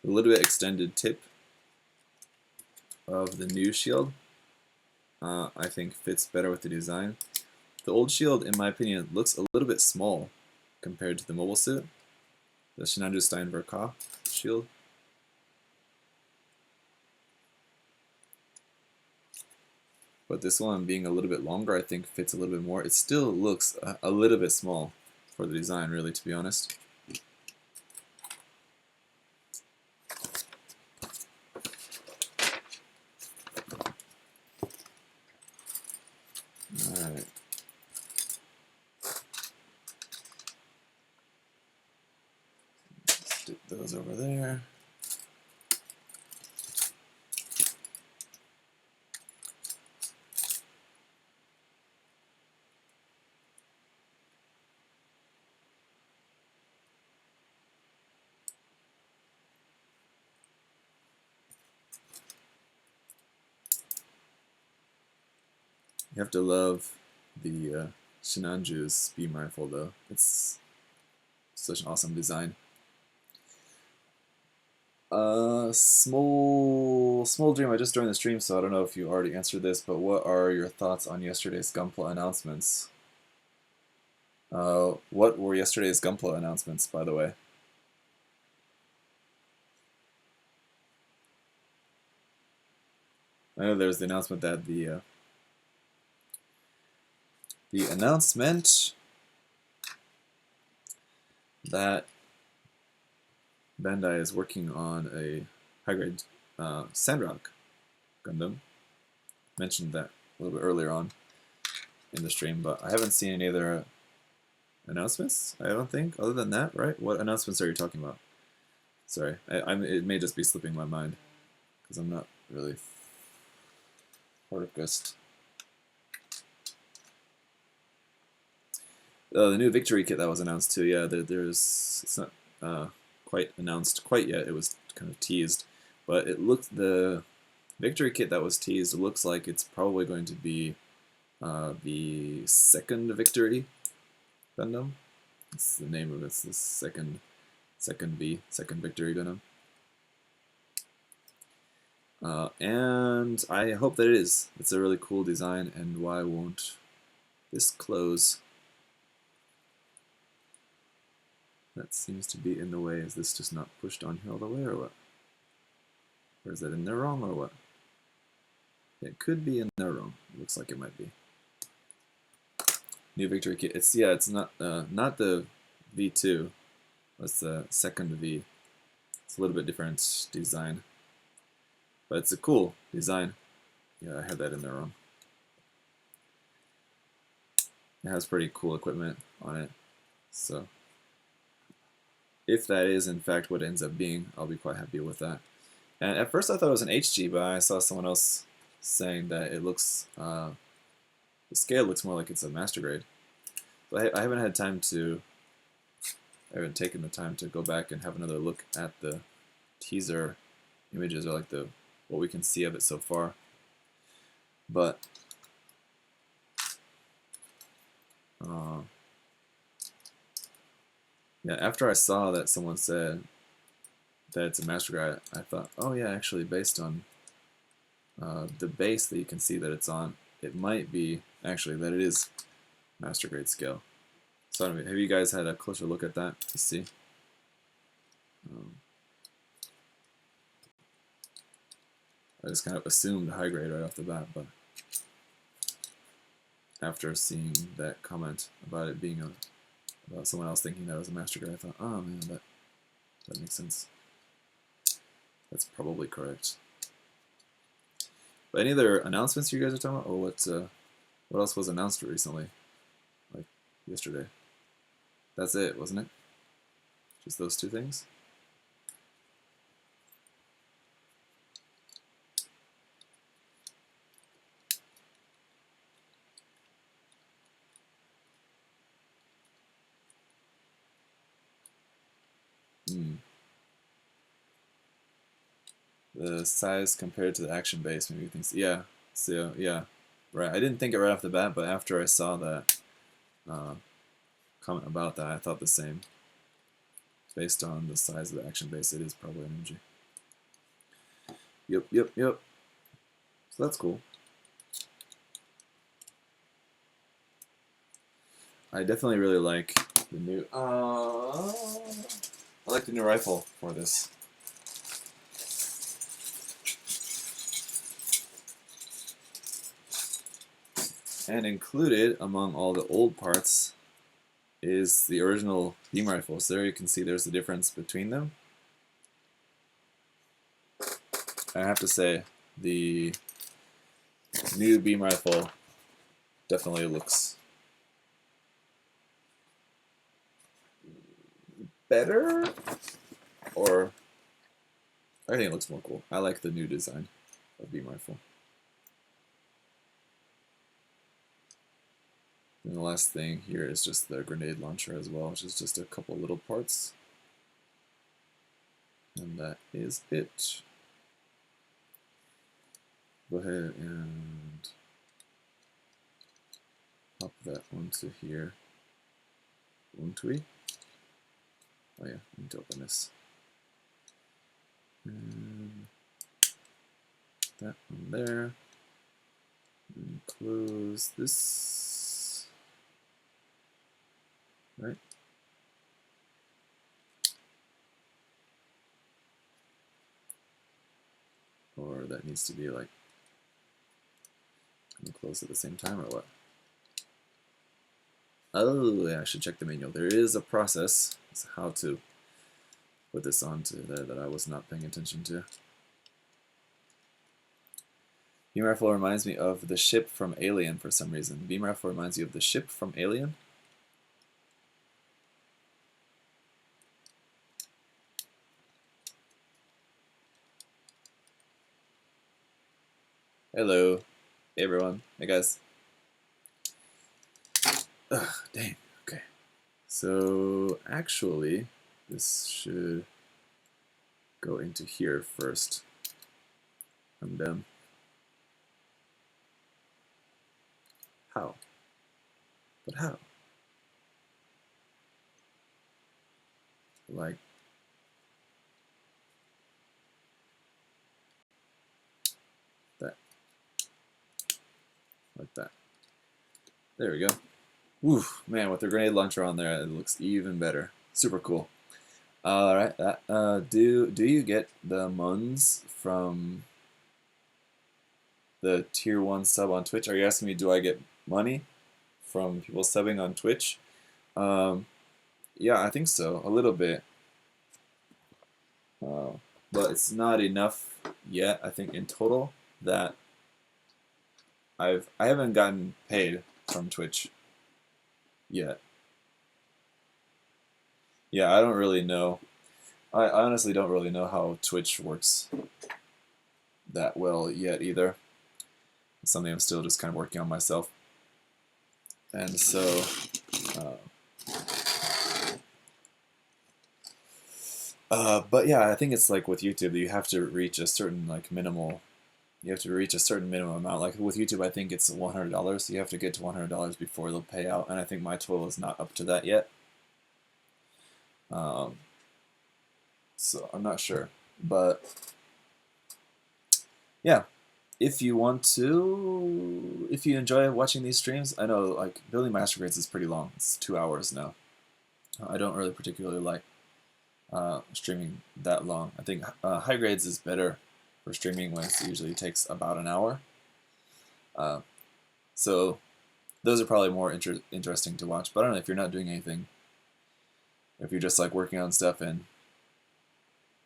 A little bit extended tip of the new shield I think fits better with the design. The old shield, in my opinion, looks a little bit small compared to the mobile suit, the Sinanju Stein Verka shield. But this one, being a little bit longer, I think fits a little bit more. It still looks a little bit small for the design, really, to be honest. You have to love the Sinanju's beam rifle, though. It's such an awesome design. Small Dream, I just joined the stream, so I don't know if you already answered this, but what are your thoughts on yesterday's Gunpla announcements? What were yesterday's Gunpla announcements, by the way? I know there's the announcement that the announcement that Bandai is working on a high-grade Sandrock Gundam. Mentioned that a little bit earlier on in the stream, but I haven't seen any other announcements, I don't think, other than that, right? What announcements are you talking about? Sorry, it may just be slipping my mind, because I'm not really focused. The new Victory kit that was announced too, yeah, it's not quite announced quite yet, it was kind of teased, but it looked, the Victory kit that was teased looks like it's probably going to be the second Victory Gundam. It's the name of it. It's the second Victory Gundam. And I hope that it is. It's a really cool design, and why won't this close? That seems to be in the way. Is this just not pushed on here all the way, or what? Or is that in there wrong, or what? It could be in there wrong. It looks like it might be. New Victory kit. It's not the V2. It's the second V. It's a little bit different design, but it's a cool design. Yeah, I had that in there wrong. It has pretty cool equipment on it, so if that is in fact what it ends up being, I'll be quite happy with that. And at first I thought it was an HG, but I saw someone else saying that it looks, the scale looks more like it's a master grade. But I haven't had time to, I haven't taken the time to go back and have another look at the teaser images, or like what we can see of it so far. But yeah, after I saw that someone said that it's a master grade, I thought, oh yeah, actually based on the base that you can see that it's on, it might be actually that it is master grade scale. So anyway, have you guys had a closer look at that to see? I just kind of assumed high grade right off the bat, but after seeing that comment about it being about someone else thinking that it was a master grade, I thought, oh man, that makes sense. That's probably correct. But any other announcements you guys are talking about, or what else was announced recently, like yesterday? That's it, wasn't it? Just those two things? The size compared to the action base, maybe things. Yeah. So yeah, right. I didn't think it right off the bat, but after I saw that comment about that, I thought the same. Based on the size of the action base, it is probably an MG. Yep. So that's cool. I definitely really like the new. I like the new rifle for this. And included among all the old parts is the original beam rifle. So there you can see there's a difference between them. I have to say, the new beam rifle definitely looks better, or I think it looks more cool. I like the new design of beam rifle. And the last thing here is just the grenade launcher as well, which is just a couple little parts. And that is it. Go ahead and pop that onto here. Won't we? Oh yeah, I need to open this. And that one there. And close this. Right? Or that needs to be like close at the same time or what? Oh, yeah, I should check the manual. There is a process as how to put this onto there that I was not paying attention to. Beam rifle reminds me of the ship from Alien for some reason. Beam rifle reminds you of the ship from Alien? Hello. Hey everyone. Hey guys. Ugh, dang. Okay. So actually, this should go into here first. I'm done. How? But how? Like that. Like that. There we go. Woo, man, with the grenade launcher on there, it looks even better. Super cool. All right, do you get the muns from the tier 1 sub on Twitch? Are you asking me, do I get money from people subbing on Twitch? Yeah, I think so, a little bit. But it's not enough yet, I think, in total, that I haven't gotten paid from Twitch yet. Yeah, I don't really know. I honestly don't really know how Twitch works that well yet either. It's something I'm still just kind of working on myself. And so, but yeah, I think it's like with YouTube, you have to reach a certain you have to reach a certain minimum amount. Like with YouTube, I think it's $100. You have to get to $100 before they'll pay out, and I think my total is not up to that yet. So I'm not sure, but yeah. If you enjoy watching these streams, I know like building master grades is pretty long. It's 2 hours now. I don't really particularly like streaming that long. I think high grades is better for streaming when it usually takes about an hour. So those are probably more interesting to watch. But I don't know, if you're not doing anything, if you're just like working on stuff and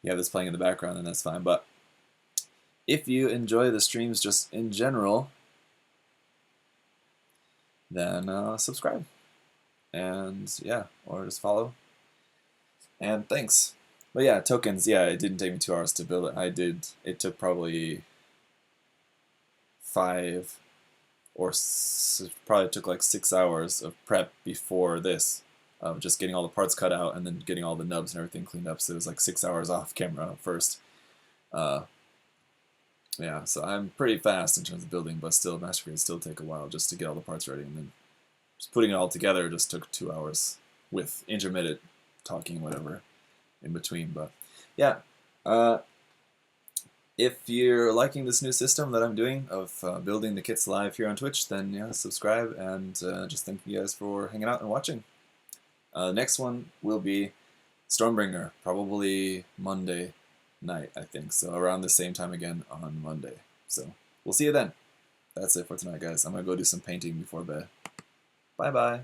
you have this playing in the background, then that's fine. But if you enjoy the streams just in general, then subscribe. And yeah, or just follow. And thanks. But yeah, tokens, yeah, it didn't take me 2 hours to build it. It took probably 5 or probably took like 6 hours of prep before this, of just getting all the parts cut out and then getting all the nubs and everything cleaned up. So it was like 6 hours off camera first. Yeah, so I'm pretty fast in terms of building, but still, master grades still take a while just to get all the parts ready, and then just putting it all together just took 2 hours with intermittent talking, whatever, in between. But yeah, if you're liking this new system that I'm doing of building the kits live here on Twitch, then yeah, subscribe, and just thank you guys for hanging out and watching. Next one will be Stormbringer, probably Monday night, I think. So around the same time again on Monday. So we'll see you then. That's it for tonight, guys. I'm going to go do some painting before bed. Bye-bye.